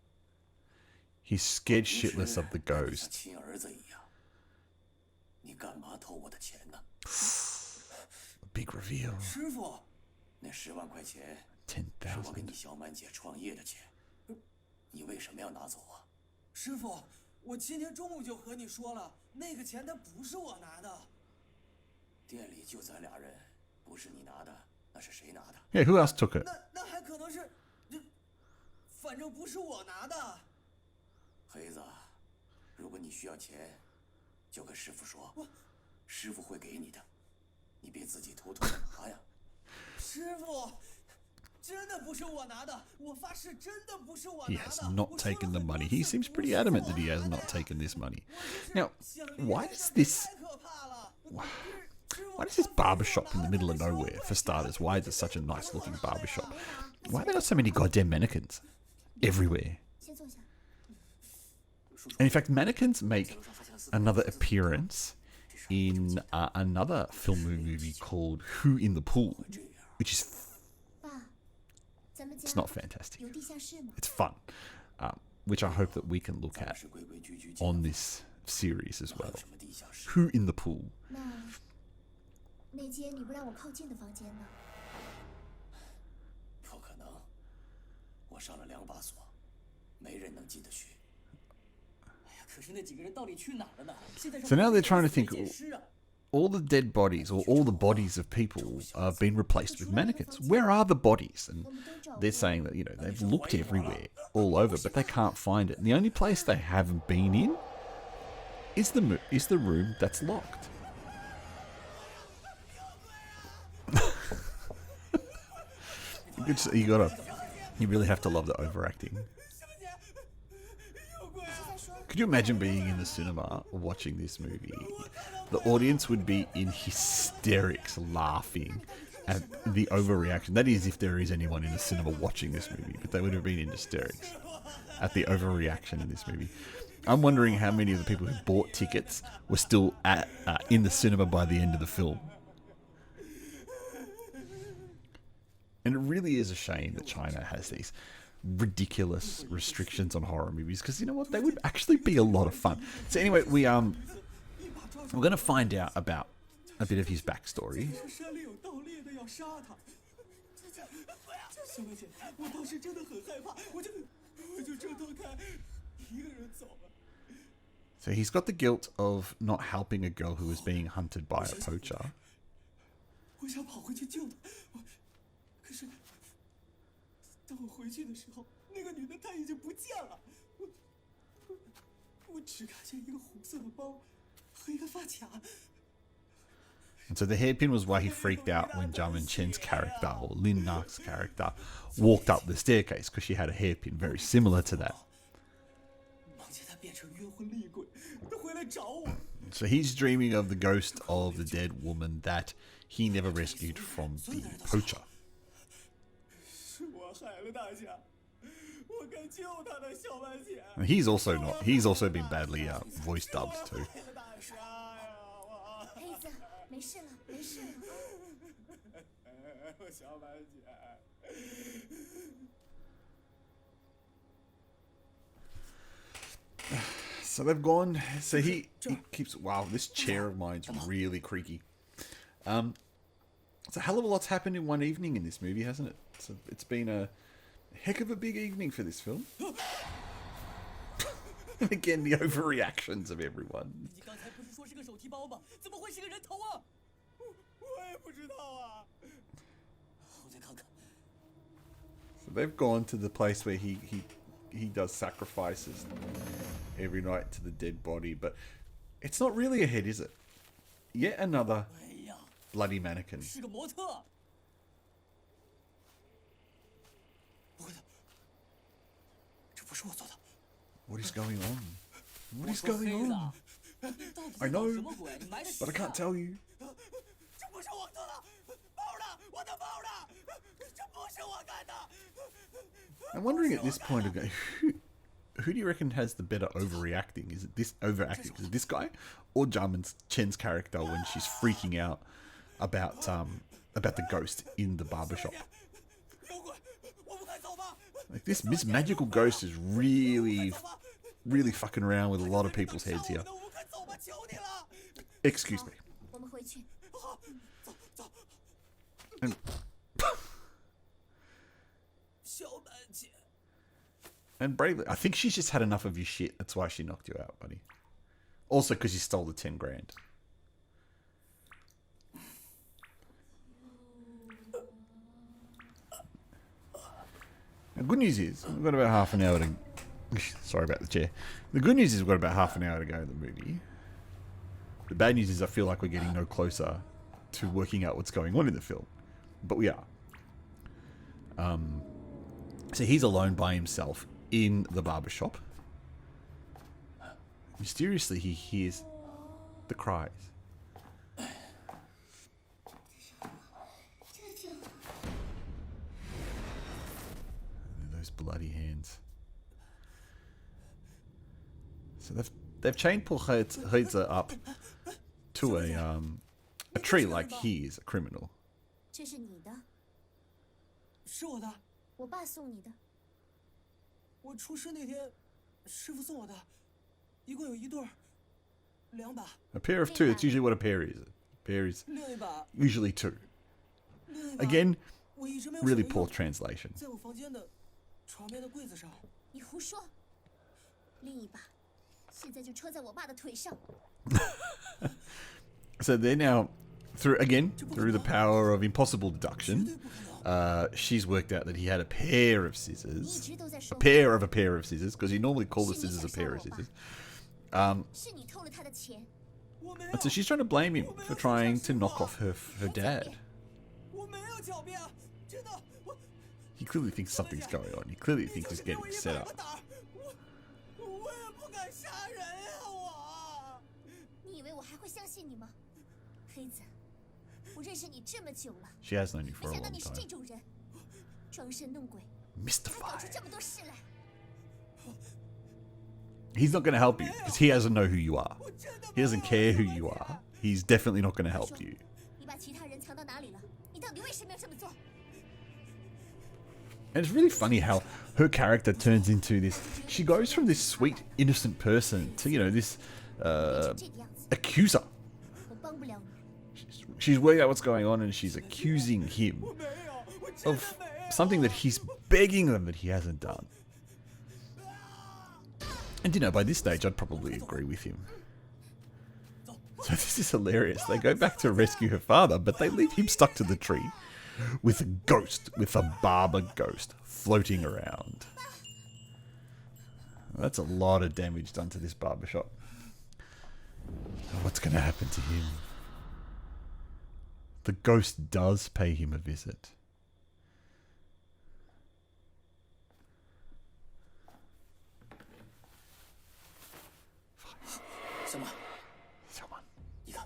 He's scared 平时 shitless of the 跟你 ghost. 像亲儿子一样，你干嘛偷我的钱呢？ Big reveal. 师傅，那10万块钱是我给你 10,000. 小满姐创业的钱，你为什么要拿走啊？师傅，我今天中午就和你说了，那个钱它不是我拿的。店里就咱俩人，不是你拿的，那是谁拿的？ Yeah, who else took it? 那还可能是，反正不是我拿的。黑子，如果你需要钱，就跟师傅说，师傅会给你的，你别自己偷偷的拿呀。师傅，真的不是我拿的，我发誓真的不是我 He 拿 has 的。 not 我说了 taken the 很多 money. He 次 seems 不 pretty 是 adamant 我 that he has 拿 not 的 taken this money. 我就是 Now, 想离 why 开 does 这里 this 太可怕了。 why does this barber shop in the middle of nowhere, for starters? Why is it such a nice looking barber shop? Why have they got so many goddamn mannequins everywhere? 先坐下。And in fact, mannequins make another appearance in another film movie called Who in the Pool, which is it's not fantastic. It's fun, which I hope that we can look at on this series as well. Who in the Pool? 那间你不让我靠近的房间呢？不可能，我上了2把锁，没人能进得去。哎呀，可是那几个人到底去哪儿了呢？现在 So now they're trying to think. 解释啊。 All the dead bodies, or all the bodies of people, are being replaced with mannequins. Where are the bodies? And they're saying that, you know, they've looked everywhere, all over, but they can't find it. And the only place they haven't been in is the room that's locked. You really have to love the overacting. Could you imagine being in the cinema watching this movie? The audience would be in hysterics, laughing at the overreaction. That is, if there is anyone in the cinema watching this movie, but they would have been in hysterics at the overreaction in this movie. I'm wondering how many of the people who bought tickets were still in the cinema by the end of the film. And it really is a shame that China has these ridiculous restrictions on horror movies, because you know what, they would actually be a lot of fun. So anyway, we're going to find out about a bit of his backstory. So he's got the guilt of not helping a girl who was being hunted by a poacher. And so the hairpin was why he freaked out when Jiamin Chen's character, or Lin Nak's character, walked up the staircase, because she had a hairpin very similar to that. So he's dreaming of the ghost of the dead woman that he never rescued from the poacher. And he's also been badly voice dubbed too. So they've gone. So he keeps. Wow, this chair of mine's really creaky. It's a hell of a lot's happened in one evening in this movie, hasn't it? So it's been a heck of a big evening for this film. And again, the overreactions of everyone. So they've gone to the place where he does sacrifices every night to the dead body, but it's not really a head, is it? Yet another bloody mannequin. What is going on? What is going on? I know, but I can't tell you. I'm wondering at this point, who do you reckon has the better overreacting? Is it this overacting? Is it this guy, or Jiamin Chen's character when she's freaking out about the ghost in the barbershop? Like this magical ghost is really fucking around with a lot of people's heads here. Excuse me. And bravely, I think she's just had enough of your shit. That's why she knocked you out, buddy. Also, because you stole the 10 grand. The good news is we've got about half an hour to. Sorry about the chair. The good news is we've got about half an hour to go in the movie. The bad news is I feel like we're getting no closer to working out what's going on in the film, but we are. So he's alone by himself in the barbershop. Mysteriously, he hears the cries. Those bloody hands. So they've chained poor Heize up to a tree like he is a criminal. 这是你的，是我的。我爸送你的。我出师那天，师傅送我的，一共有一对儿，2把。A pair of two. That's usually what a pair is. A pair is 另一把， usually two. 另一把 Again, 我一直没有 really 什么 poor 用 translation. 在我房间的床边的柜子上。你胡说！另一把，现在就戳在我爸的腿上。 So they're now through the power of impossible deduction. She's worked out that he had a pair of 你一 scissors, 直都在 a 说谎， pair of scissors, because you normally call the 是你 scissors a 想杀 pair 我 of 爸 scissors. 是你偷了他的钱。我没有 And so she's trying to blame him for trying to knock off her dad. 我没有狡辩，真的，我 He clearly thinks something's going on. He clearly thinks he's getting set up. 我也不敢杀人啊！我。你以为我还会相信你吗？黑子，我认识你这么久了， She has known you 没 for a 想到 long 你是这 time. 种人，装神弄鬼，还搞出 Mystified. 这么多事来。 He's not going to help you because he doesn't know who you are. He doesn't care who you are. He's definitely not going to help 说 you. 你把其他人藏到哪里了？你到底为什么要这么做？ And it's really funny how her character turns into this. She goes from this sweet, innocent person to, this 变成这个样子， accuser. 我帮不了你。 She's working out what's going on and she's accusing him 没有，我真的 of 没有。 something that he's begging them that he hasn't done. And by this stage, I'd probably agree with him. So this is hilarious. They go back to rescue her father, but they leave him stuck to the tree with a barber ghost floating around. That's a lot of damage done to this barbershop. What's going to happen to him? The ghost does pay him a visit. 小马，小马，你看，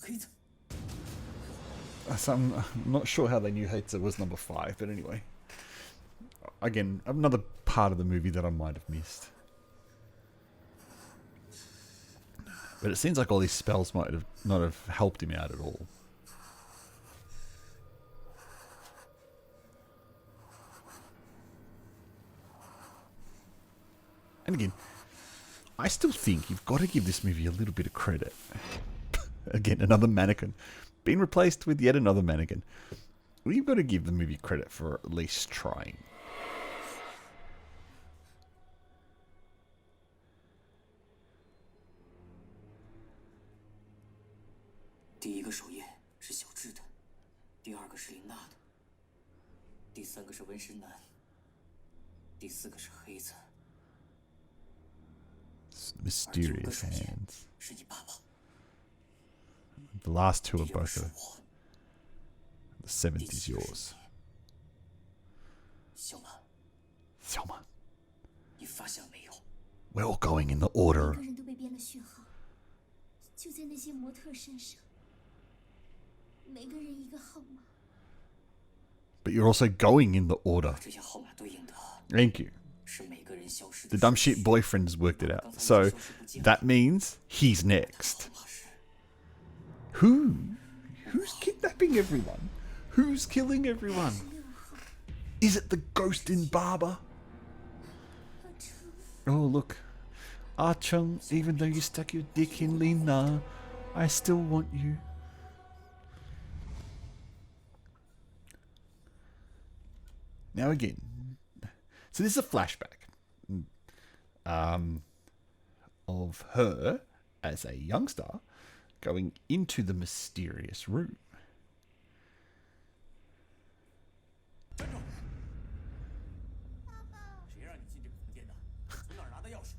黑子， So I'm not sure how they knew Heize was number 5, but anyway. Again, another part of the movie that I might have missed. But it seems like all these spells might have not have helped him out at all. And again, I still think you've got to give this movie a little bit of credit. Again, another mannequin. Been replaced with yet another mannequin. We've got to give the movie credit for at least trying. 第一个手印是小智的，第2个是林娜的，第3个是纹身男，第4个是黑子， Mysterious hands. 是你爸爸。 The last two are 第6个 both 是 of 我， the seventh 第 is 7个 yours. 是你。小马， Selma, 你发现了没有？ we're all going in the 每 order. 个人都被编了序号，就在那些模特身上，每个人一个号码。 But you're also going in the order. 这些号码对应的 Thank you. 是每个人消失 The 的 dumb 顺 shit 序。 boyfriend's worked it out. So that means he's next. 号码是 Who's kidnapping everyone? Who's killing everyone? 6号， Is it the Ghost in Barber? 2 Oh, look. Ah-chung, even though you stuck your dick in Lina, I still want you. Now again, so this is a flashback of her as a youngster going into the mysterious room. 谁让你进这个房间的？从哪儿拿的钥匙？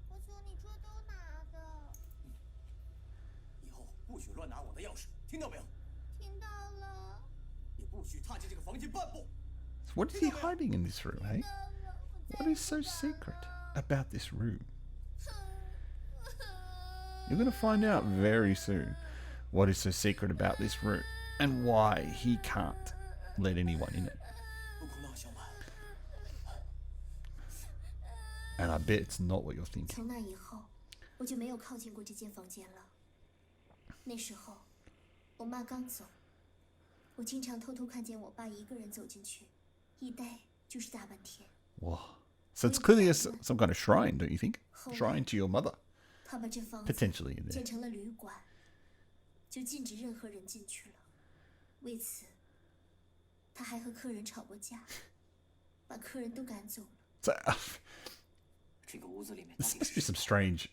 我从你桌兜拿的，以后不许乱拿我的钥匙，听到没有？听到了，也不许踏进这个房间半步。 So what is he hiding in this room, hey? 到了， What is so secret about this room? You're going to find out very soon what is so secret about this room and why he can't let anyone in it. 不哭闹，小满。 And I bet it's not what you're thinking. 从那以后，我就没有靠近过这间房间了。那时候，我妈刚走，我经常偷偷看见我爸一个人走进去，一待就是大半天。 Wow. So it's clearly some kind of shrine, don't you think? Shrine to your mother. 他把这房子 Potentially in there. 建成了旅馆，就禁止任何人进去了。为此，他还和客人吵过架，把客人都赶走了。 So, 这个屋子里面 this must be some strange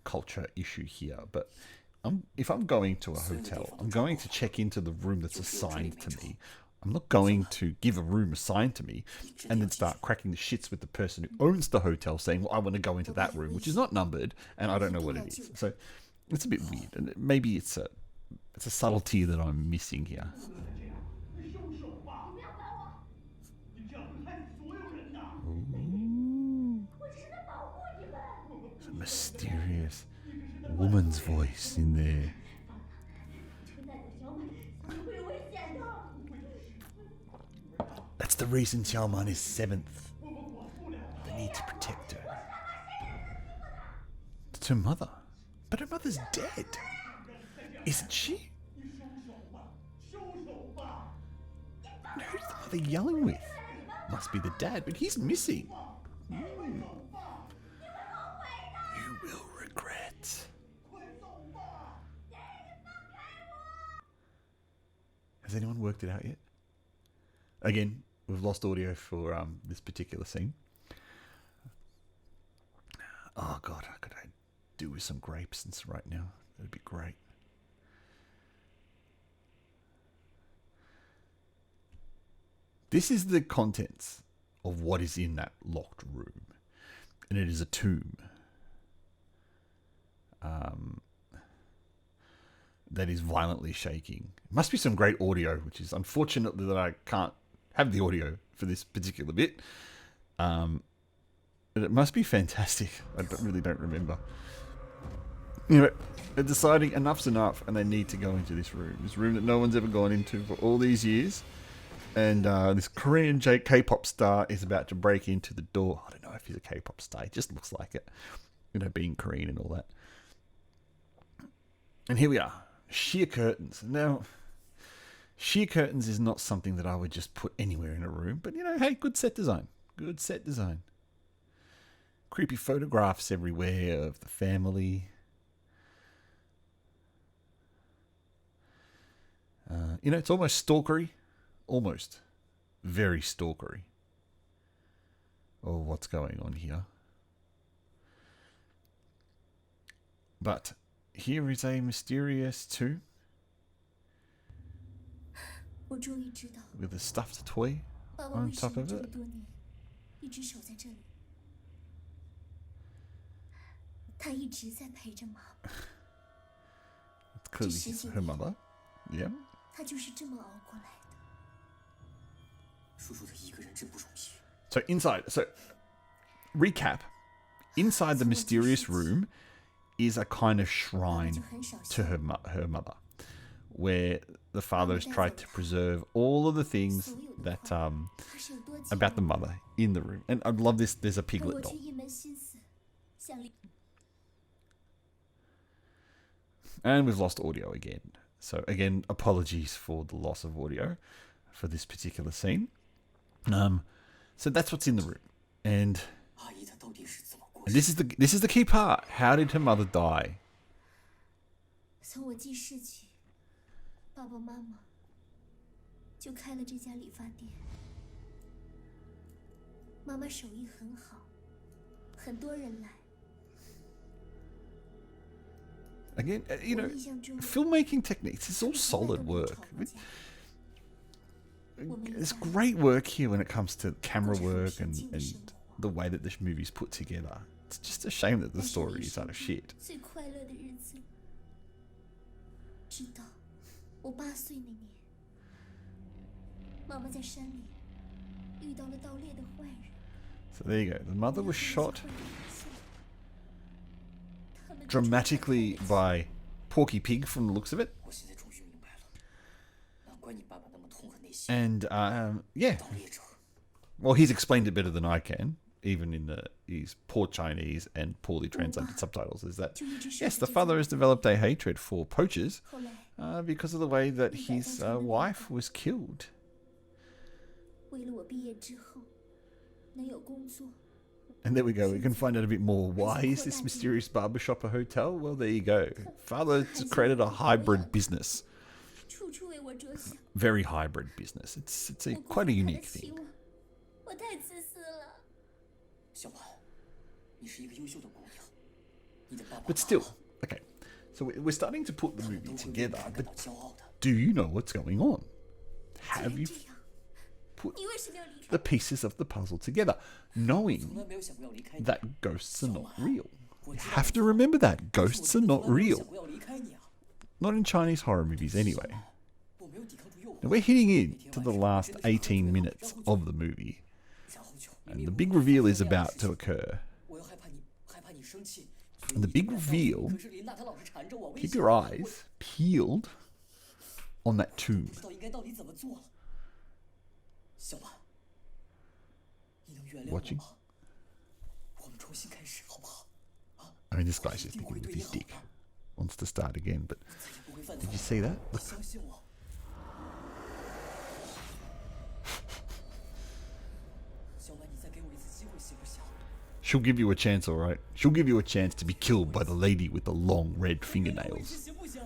culture issue here, but if I'm going to a hotel, I'm going to check into the room that's assigned to me. I'm not going to give a room assigned to me and then start cracking the shits with the person who owns the hotel saying, well, I want to go into that room, which is not numbered, and I don't know what it is. So it's a bit weird, and maybe it's a subtlety that I'm missing here. 收手吧！你不要管我！你这样会害死所有人的。 我只是在保护你们。 There's a mysterious woman's voice in there. 这个带走小满，你会有危险的。 That's the reason Xiaoman is 7th. They need to protect her. It's her mother. But her mother's dead. Isn't she? 你收手吧！收手吧！ Who's the mother yelling with? Must be the dad, but he's missing. 快走吧！ You will regret. 快走吧！ Has anyone worked it out yet? Again, we've lost audio for this particular scene. Oh god, could I do with some grapes right now? That'd be great. This is the contents of what is in that locked room. And it is a tomb. That is violently shaking. It must be some great audio, which is unfortunate that I can't have the audio for this particular bit. But it must be fantastic. I really don't remember. Anyway, they're deciding enough's enough and they need to go into this room that no one's ever gone into for all these years. And this Korean K-pop star is about to break into the door. I don't know if he's a K-pop star. He just looks like it. You know, being Korean and all that. And here we are. Sheer curtains. Now, sheer curtains is not something that I would just put anywhere in a room. But, you know, hey, good set design. Good set design. Creepy photographs everywhere of the family. You know, it's almost stalkery. Almost. Very stalkery. Oh, what's going on here? But here is a mysterious tomb 我终于知道， with a stuffed toy 爸爸 on 为什 top 么 of 这么 it. 多年一直守在这里。他一直在陪着妈妈， It's clearly her mother. Yeah. 他就是这么熬过来的。叔叔的一个人真不容易。 So recap. Inside the mysterious room is a kind of shrine to her mother, where the father has tried to preserve all of the things that 他是有多骄 about 傲 the mother in the room. And I love this. There's a 而 piglet 我 doll. 却一门心思想离。 And we've lost audio again. So again, apologies for the loss of audio for this particular scene. So that's what's in the room. And 阿姨她到底是怎么过 this 世？ is the key part. How did her mother die? 从我记事起，爸爸妈妈就开了这家理发店。妈妈手艺很好，很多人来。 Again, you 我 know, 印象中， filmmaking techniques, it's all 他们从来 solid 都没有 work. 吵过架。我们一 There's 家 great work here when it comes to camera 过着很 work 平 and 静的生活。 the way that this movie's put together. It's just a shame that the 但是 story 我一 is 生 utter 中 shit. 最快乐的日子，直到我8岁那年，妈妈在山里遇到了盗猎的坏人。 So there you go. The mother was shot 他 dramatically by Porky Pig from the looks of it. 我现在终于明白了，难怪你爸爸那么痛恨那些 And yeah, 盗猎者。 well, he's explained it better than I can, even in his poor Chinese and poorly translated subtitles. Is that yes, the father has developed a hatred for poachers 后来， because of the way that his wife was killed. 为了我毕业之后能有工作， And there we go. We can find out a bit more. Why is this mysterious barbershop a hotel? Well, there you go. Father has created a hybrid business. 处处为我着想。 Very hybrid business. It's quite a unique thing. 我太自私了。小婉，你是一个优秀的姑娘，你的爸爸 But still, okay. So we're starting to put the movie 都会为 together. 你感 But 到骄傲的。 do you know what's going on? 既 Have 然 you 这样， put 你为什么要离开 the？pieces of the puzzle together, 从 knowing 来没有想过要离开你。 that ghosts are not real? 我 You 知道 have to remember that ghosts are 我 not 从来没有 real. 想过要离开你啊。 Not in Chinese horror movies, anyway. 我没有抵抗住诱惑。 And we're hitting into the last 18 minutes of the movie, 然后就 and the big reveal is about to occur. 我又害怕你生气。 And the big reveal, 可是琳娜她老是缠着我，威 keep 胁 your 我 eyes peeled on that tomb. 不知道应该到底怎么做了。小婉，你能原谅我 Watching. 吗？我们重新开始好不好？ I mean, this guy's just thinking with his dick. Wants to start again, but 再也不会犯 did 错 you。see that? 你相信我。小婉，你再给我一次机会行不行？ She'll give you a chance, all right. She'll give you a chance to be killed by the lady with the long red 原谅我一次 fingernails. 行不行？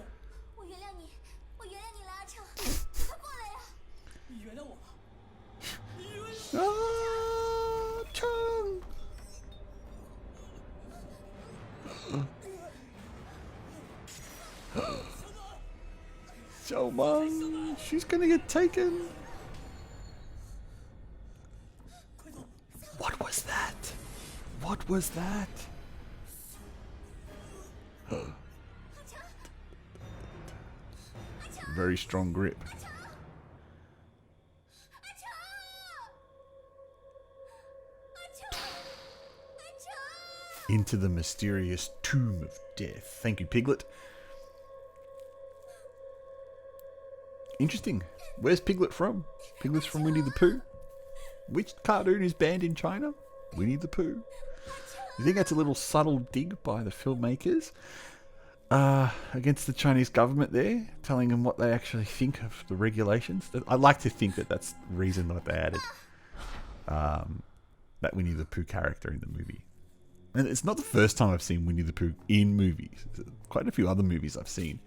我原谅你，我原谅你了，阿成，快过来呀！你原谅我吧。你原谅。 Ah, Chung. Xiaomang, she's gonna get taken. What was that? What was that? Very strong grip. 阿成，阿成，阿成。 Into the mysterious tomb of death. Thank you, Piglet. Interesting. Where's Piglet from? Piglet's from Winnie the Pooh. Which cartoon is banned in China? Winnie the Pooh. You think that's a little subtle dig by the filmmakers against the Chinese government there, telling them what they actually think of the regulations? I like to think that that's the reason that they added that Winnie the Pooh character in the movie. And it's not the first time I've seen Winnie the Pooh in movies. Quite a few other movies I've seen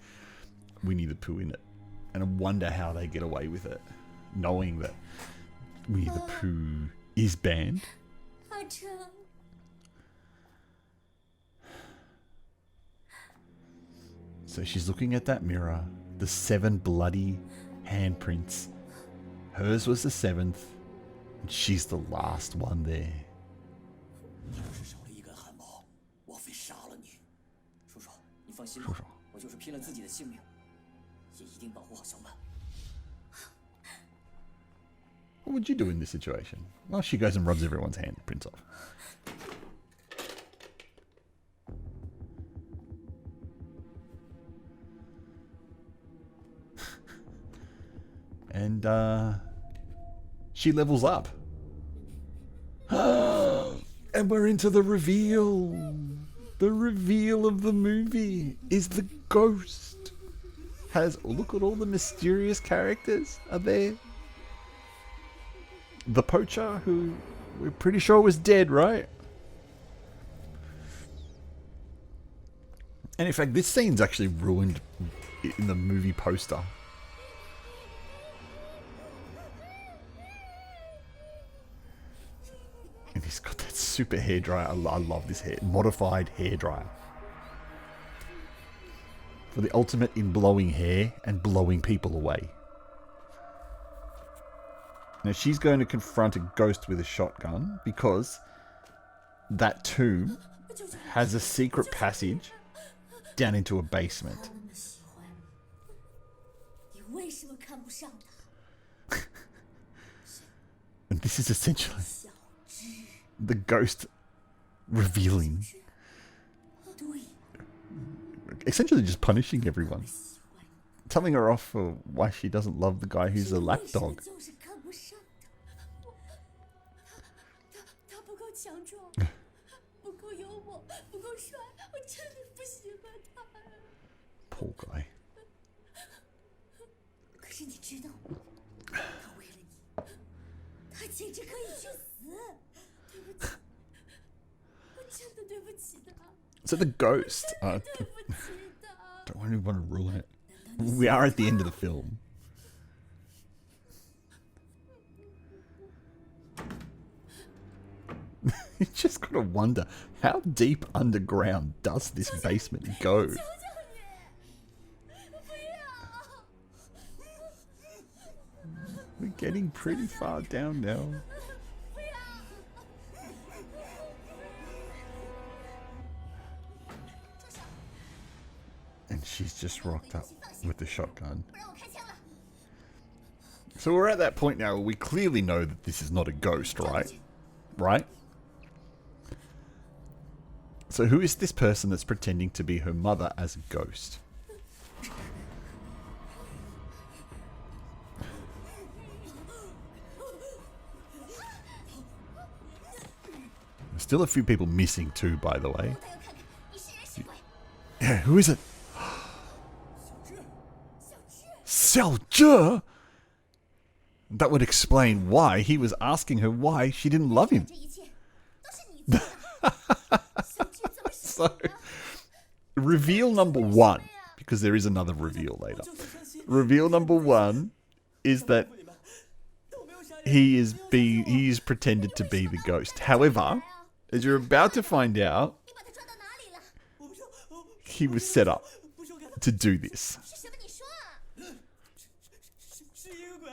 Winnie the Pooh in it. And I wonder how they get away with it, knowing that Winnie the Pooh is banned. 阿成， So she's looking at that mirror, the 7 bloody handprints. Hers was the 7th, and she's the last one there. 你要是少了一根汗毛，我非杀了你。叔叔，你放心吧，叔叔。我就是拼了自己的性命，也一定保护好小满。 What would you do in this situation? Well, she goes and rubs everyone's handprints off. And she levels up. And we're into the reveal. The reveal of the movie is the ghost. Look at all the mysterious characters are there. The poacher, who we're pretty sure was dead, right? And in fact, this scene's actually ruined in the movie poster. And he's got that super hairdryer. I love this modified hairdryer. For the ultimate in blowing hair and blowing people away. Now she's going to confront a ghost with a shotgun because that tomb has a secret passage down into a basement. 那么喜欢你，你为什么看不上他？ And this is essentially 小智， the ghost revealing 对， essentially just punishing everyone. Telling her off for why she doesn't love the guy who's a lapdog. 就是看不上他不够强壮，不够幽默，不够帅，我真的不喜欢他。Poor guy. 可是你知道吗？他为了你，他简直可以去死。对不起，我真的对不起他。 So the ghost. 对不起他。 Don't really want to ruin it. We are at the end of the film. You just gotta wonder, how deep underground does this basement go? 求求你，不要！ We're getting pretty far down now. And she's just rocked up with the shotgun. 不让我开枪了。 So we're at that point now where we clearly know that this is not a ghost, right? Right? So who is this person that's pretending to be her mother as a ghost? There's still a few people missing too, by the way. 他要看看你是人是鬼。 Yeah, who is it? 小智， Xiao Zhe? That would explain why he was asking her why she didn't love him. 这一切都是你做的。小智怎么是 So, reveal number one, because there is another reveal later. Reveal number one is that he is pretended to be the ghost. However, as you're about to find out, 你把他抓到哪里了？ he was set up to do this. 是什么？你说啊？是一个鬼，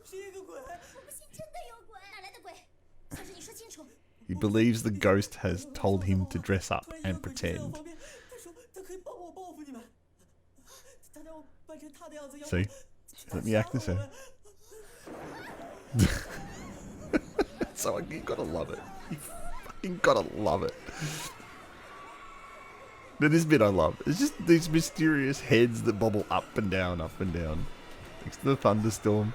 是一个鬼。我不信真的有鬼，哪来的鬼？小智，你说清楚。 He believes the ghost has told him to dress up and 突然有个鬼 pretend. 在我旁边，他说他可以帮我报复你们，他让我扮成他的样子，要 See? Let me act this out. So you gotta love it. You fucking gotta love it. But this bit I love. It's just these mysterious heads that bobble up and down, next to the thunderstorm.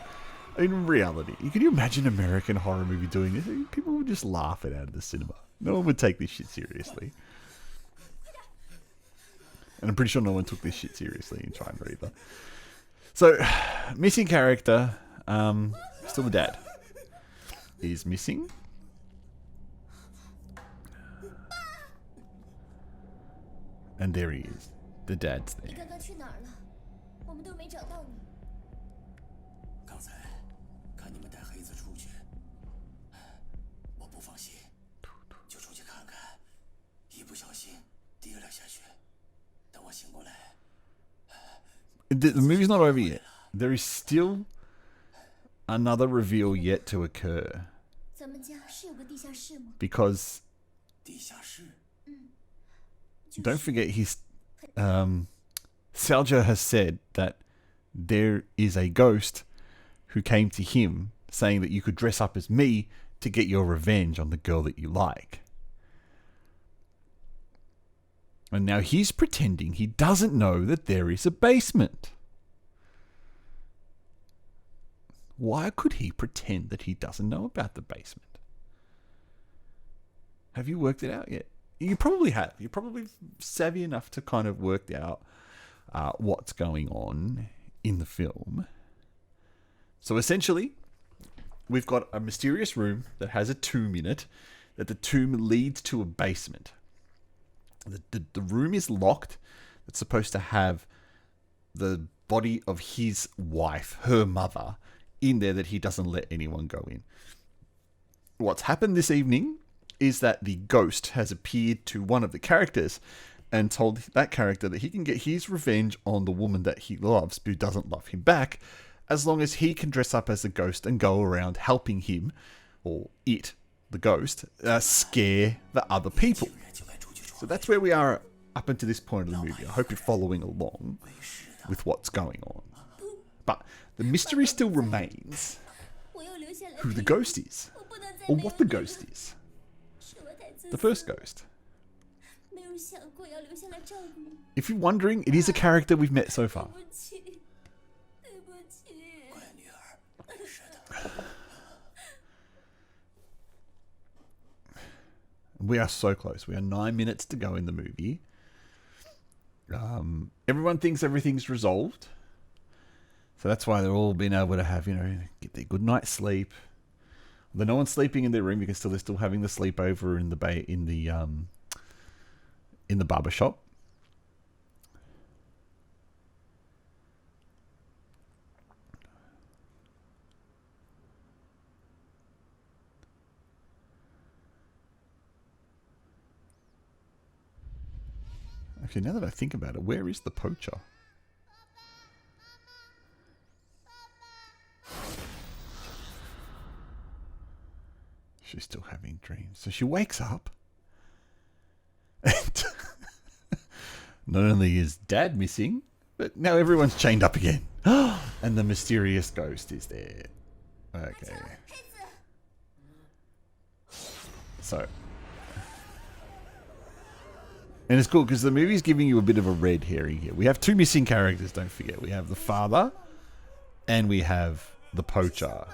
In reality, can you imagine an American horror movie doing this? People would just laugh it out of the cinema. No one would take this shit seriously. And I'm pretty sure no one took this shit seriously in China either. So, missing character, still the dad. Is missing. And there he is. The dad's 你 there. 刚刚去哪儿了？我们都没找到你。刚才看你们带黑子出去，我不放心，就出去看看，一不小心跌了下去。等我醒过来， The movie's not over yet. There is still another reveal yet to occur. 咱们家是有个地下室吗？ Because 地下室 don't forget Salja has said that there is a ghost who came to him saying that you could dress up as me to get your revenge on the girl that you like. And now he's pretending he doesn't know that there is a basement. Why could he pretend that he doesn't know about the basement? Have you worked it out yet? You probably have. You're probably savvy enough to kind of work out what's going on in the film. So essentially, we've got a mysterious room that has a tomb in it, that the tomb leads to a basement. The room is locked. It's supposed to have the body of his wife, her mother, in there that he doesn't let anyone go in. What's happened this evening is that the ghost has appeared to one of the characters and told that character that he can get his revenge on the woman that he loves, who doesn't love him back, as long as he can dress up as a ghost and go around helping him, or it, the ghost, scare the other people. 竟然就该出去闯 So that's where we are up until this point of the movie. I hope you're following along with what's going on. But the mystery still remains 我要留下来 who the ghost is, 我不能再 or 没有 what the 你了 ghost is. 是我太自私 The first ghost. 没有 If you're wondering, it is a character we've met so far. 乖女儿，是的。 We are so close. We are 9 minutes to go in the movie. Everyone thinks everything's resolved. So that's why they're all being able to have, get their good night's sleep. Although no one's sleeping in their room because they're still having the sleepover in the barber shop. Actually, now that I think about it, where is the poacher? She's still having dreams. So she wakes up. And not only is Dad missing, but now everyone's chained up again. And the mysterious ghost is there. Okay. So. And it's cool because the movie's giving you a bit of a red herring here. We have two missing characters, don't forget. We have the father and we have the poacher.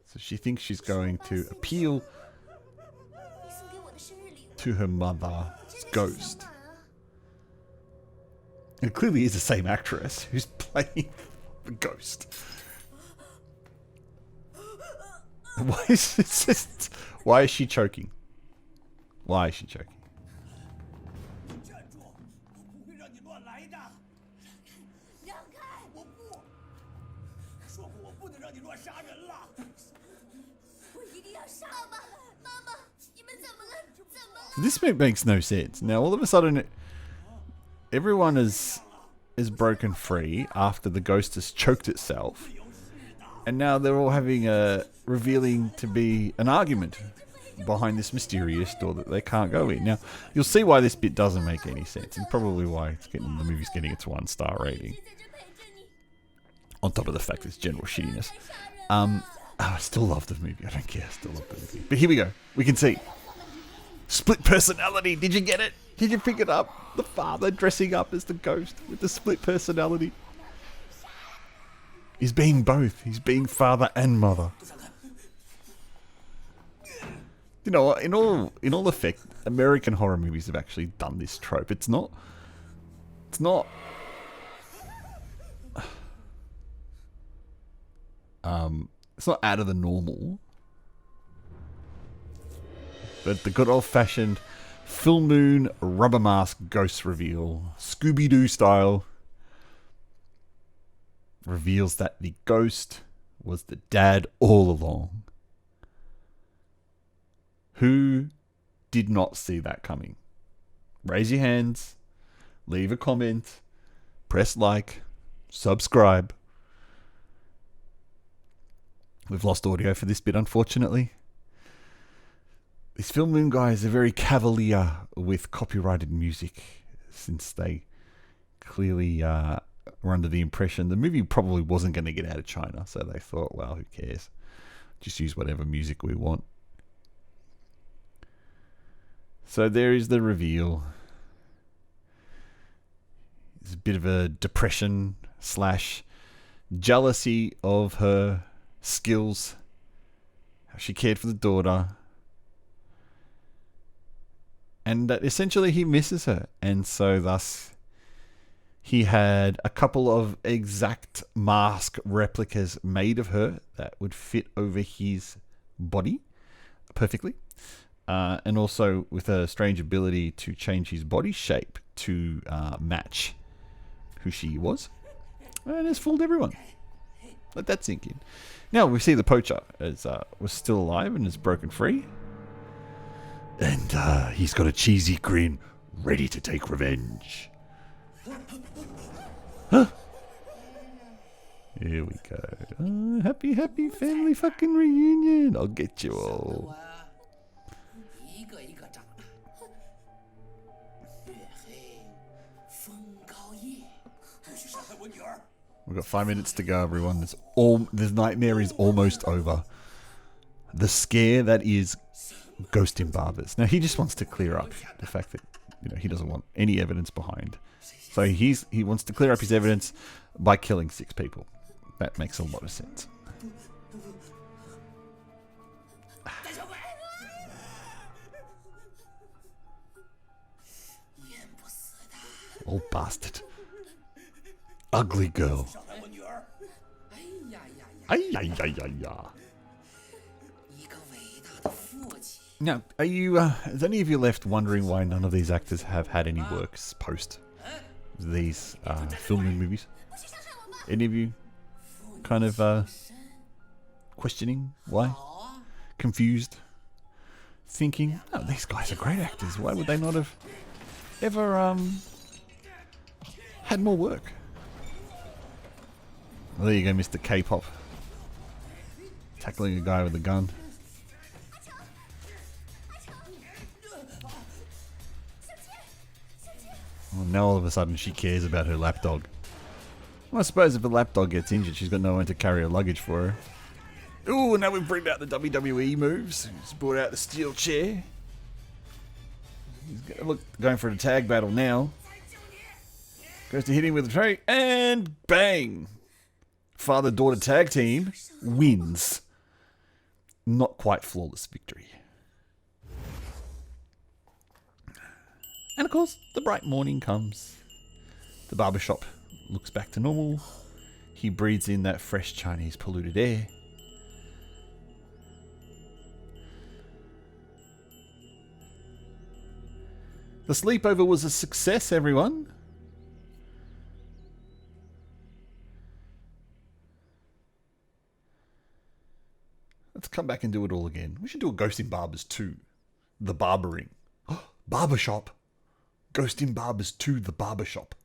So she thinks she's going to appeal to her mother's ghost. It clearly is the same actress who's playing the ghost. Why is this just, why is she choking? Why is she choking? 站住！我不会让你乱来的。让开！我不。说过我不能让你乱杀人了。我一定要杀妈妈！妈妈，你们怎么了？怎么了？ This bit makes no sense. Now all of a sudden, everyone is broken free after the ghost has choked itself. And now they're all having revealing to be an argument behind this mysterious door that they can't go in. Now, you'll see why this bit doesn't make any sense, and probably why the movie's getting its 1-star rating. On top of the fact it's general shittiness. I still love the movie. I don't care. I still love the movie. But here we go. We can see. Split personality. Did you get it? Did you pick it up? The father dressing up as the ghost with the split personality. He's being both. He's being father and mother. You know, in all effect, American horror movies have actually done this trope. It's not out of the normal. But the good old-fashioned full moon rubber mask ghost reveal, Scooby-Doo style, reveals that the ghost was the dad all along. Who did not see that coming? Raise your hands, leave a comment, press like, subscribe. We've lost audio for this bit, unfortunately. These Film Moon guys are very cavalier with copyrighted music, since they clearly were under the impression the movie probably wasn't going to get out of China, so they thought, well, who cares? Just use whatever music we want. So there is the reveal. It's a bit of a depression / jealousy of her skills, how she cared for the daughter, and that essentially he misses her, and so thus he had a couple of exact mask replicas made of her that would fit over his body perfectly. And also with a strange ability to change his body shape to match who she was. And it's fooled everyone. Let that sink in. Now we see the poacher was still alive and is broken free. And he's got a cheesy grin, ready to take revenge. Huh? Here we go. Happy, happy family fucking reunion. I'll get you all. We've got 5 minutes to go, everyone. This nightmare is almost over. the scare that is Ghost in Barber's. Now, he just wants to clear up the fact that, he doesn't want any evidence behind. So he wants to clear up his evidence by killing 6 people. That makes a lot of sense. Oh, bastard. Ugly girl. Ay, ay, ay, ay, ay. Now, are you, is any of you left wondering why none of these actors have had any works post these filming movies? Any of you kind of questioning why? Confused? Thinking, oh, these guys are great actors. Why would they not have ever had more work? Well, there you go, Mr. K-pop. Tackling a guy with a gun. Well, now all of a sudden she cares about her lapdog. Well, I suppose if the lapdog gets injured, she's got no one to carry her luggage for her. Ooh, now we've brought out the WWE moves. He's brought out the steel chair. He's going for a tag battle now. Goes to hit him with a tray, and bang! Father-daughter tag team wins. Not quite flawless victory. And of course, the bright morning comes. The barbershop looks back to normal. He breathes in that fresh Chinese polluted air. The sleepover was a success, everyone. Let's come back and do it all again. We should do a Ghost in Barber's 2. The Barbering. Barbershop. Ghost in Barber's 2, The Barbershop.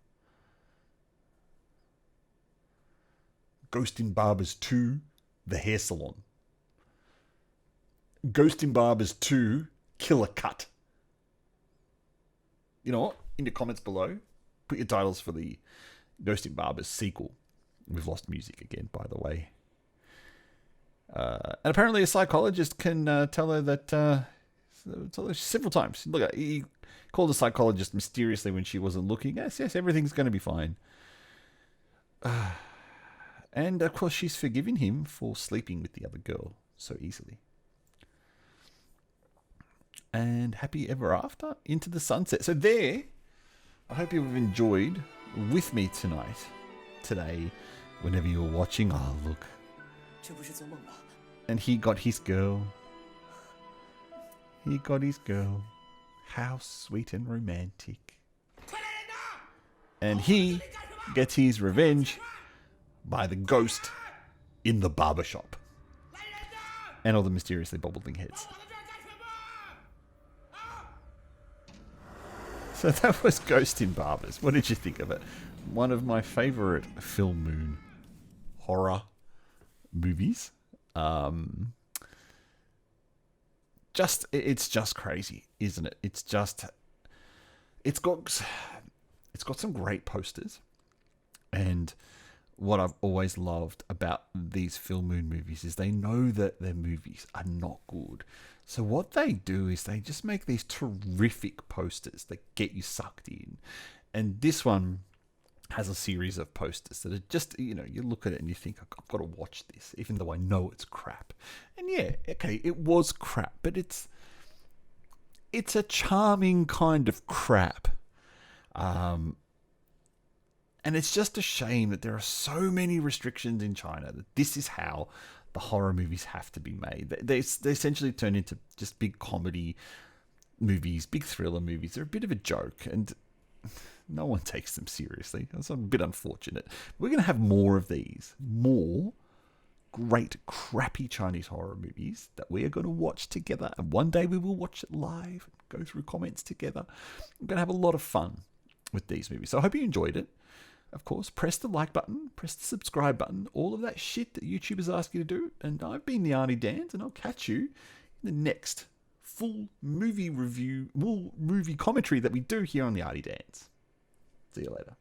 Ghost in Barber's 2, The Hair Salon. Ghost in Barber's 2, Killer Cut. You know what? In the comments below, put your titles for the Ghost in Barber's sequel. We've lost music again, by the way. And apparently a psychologist can tell her that several times. Look, he called a psychologist mysteriously when she wasn't looking. Yes, everything's going to be fine. And of course, she's forgiven him for sleeping with the other girl so easily. And happy ever after, into the sunset. So there, I hope you've enjoyed with me today, whenever you're watching. Oh, look. And he got his girl. He got his girl. How sweet and romantic. And he gets his revenge by the ghost in the barbershop. And all the mysteriously bobbling heads. So that was Ghost in Barbers. What did you think of it? One of my favourite Full Moon horror movies. It's just crazy, isn't it? It's got some great posters, and what I've always loved about these Full Moon movies is they know that their movies are not good. So what they do is they just make these terrific posters that get you sucked in. And this one has a series of posters that are just, you look at it and you think, I've got to watch this, even though I know it's crap. And yeah, okay, it was crap, but it's a charming kind of crap. And it's just a shame that there are so many restrictions in China that this is how the horror movies have to be made. They essentially turn into just big comedy movies, big thriller movies. They're a bit of a joke, and no one takes them seriously. It's a bit unfortunate. We're going to have more of these. More great, crappy Chinese horror movies that we are going to watch together. And one day we will watch it live, go through comments together. We're going to have a lot of fun with these movies. So I hope you enjoyed it. Of course, press the like button, press the subscribe button, all of that shit that YouTubers ask you to do. And I've been the Arnie Dans, and I'll catch you in the next full movie review, movie commentary that we do here on the Arnie Dans. See you later.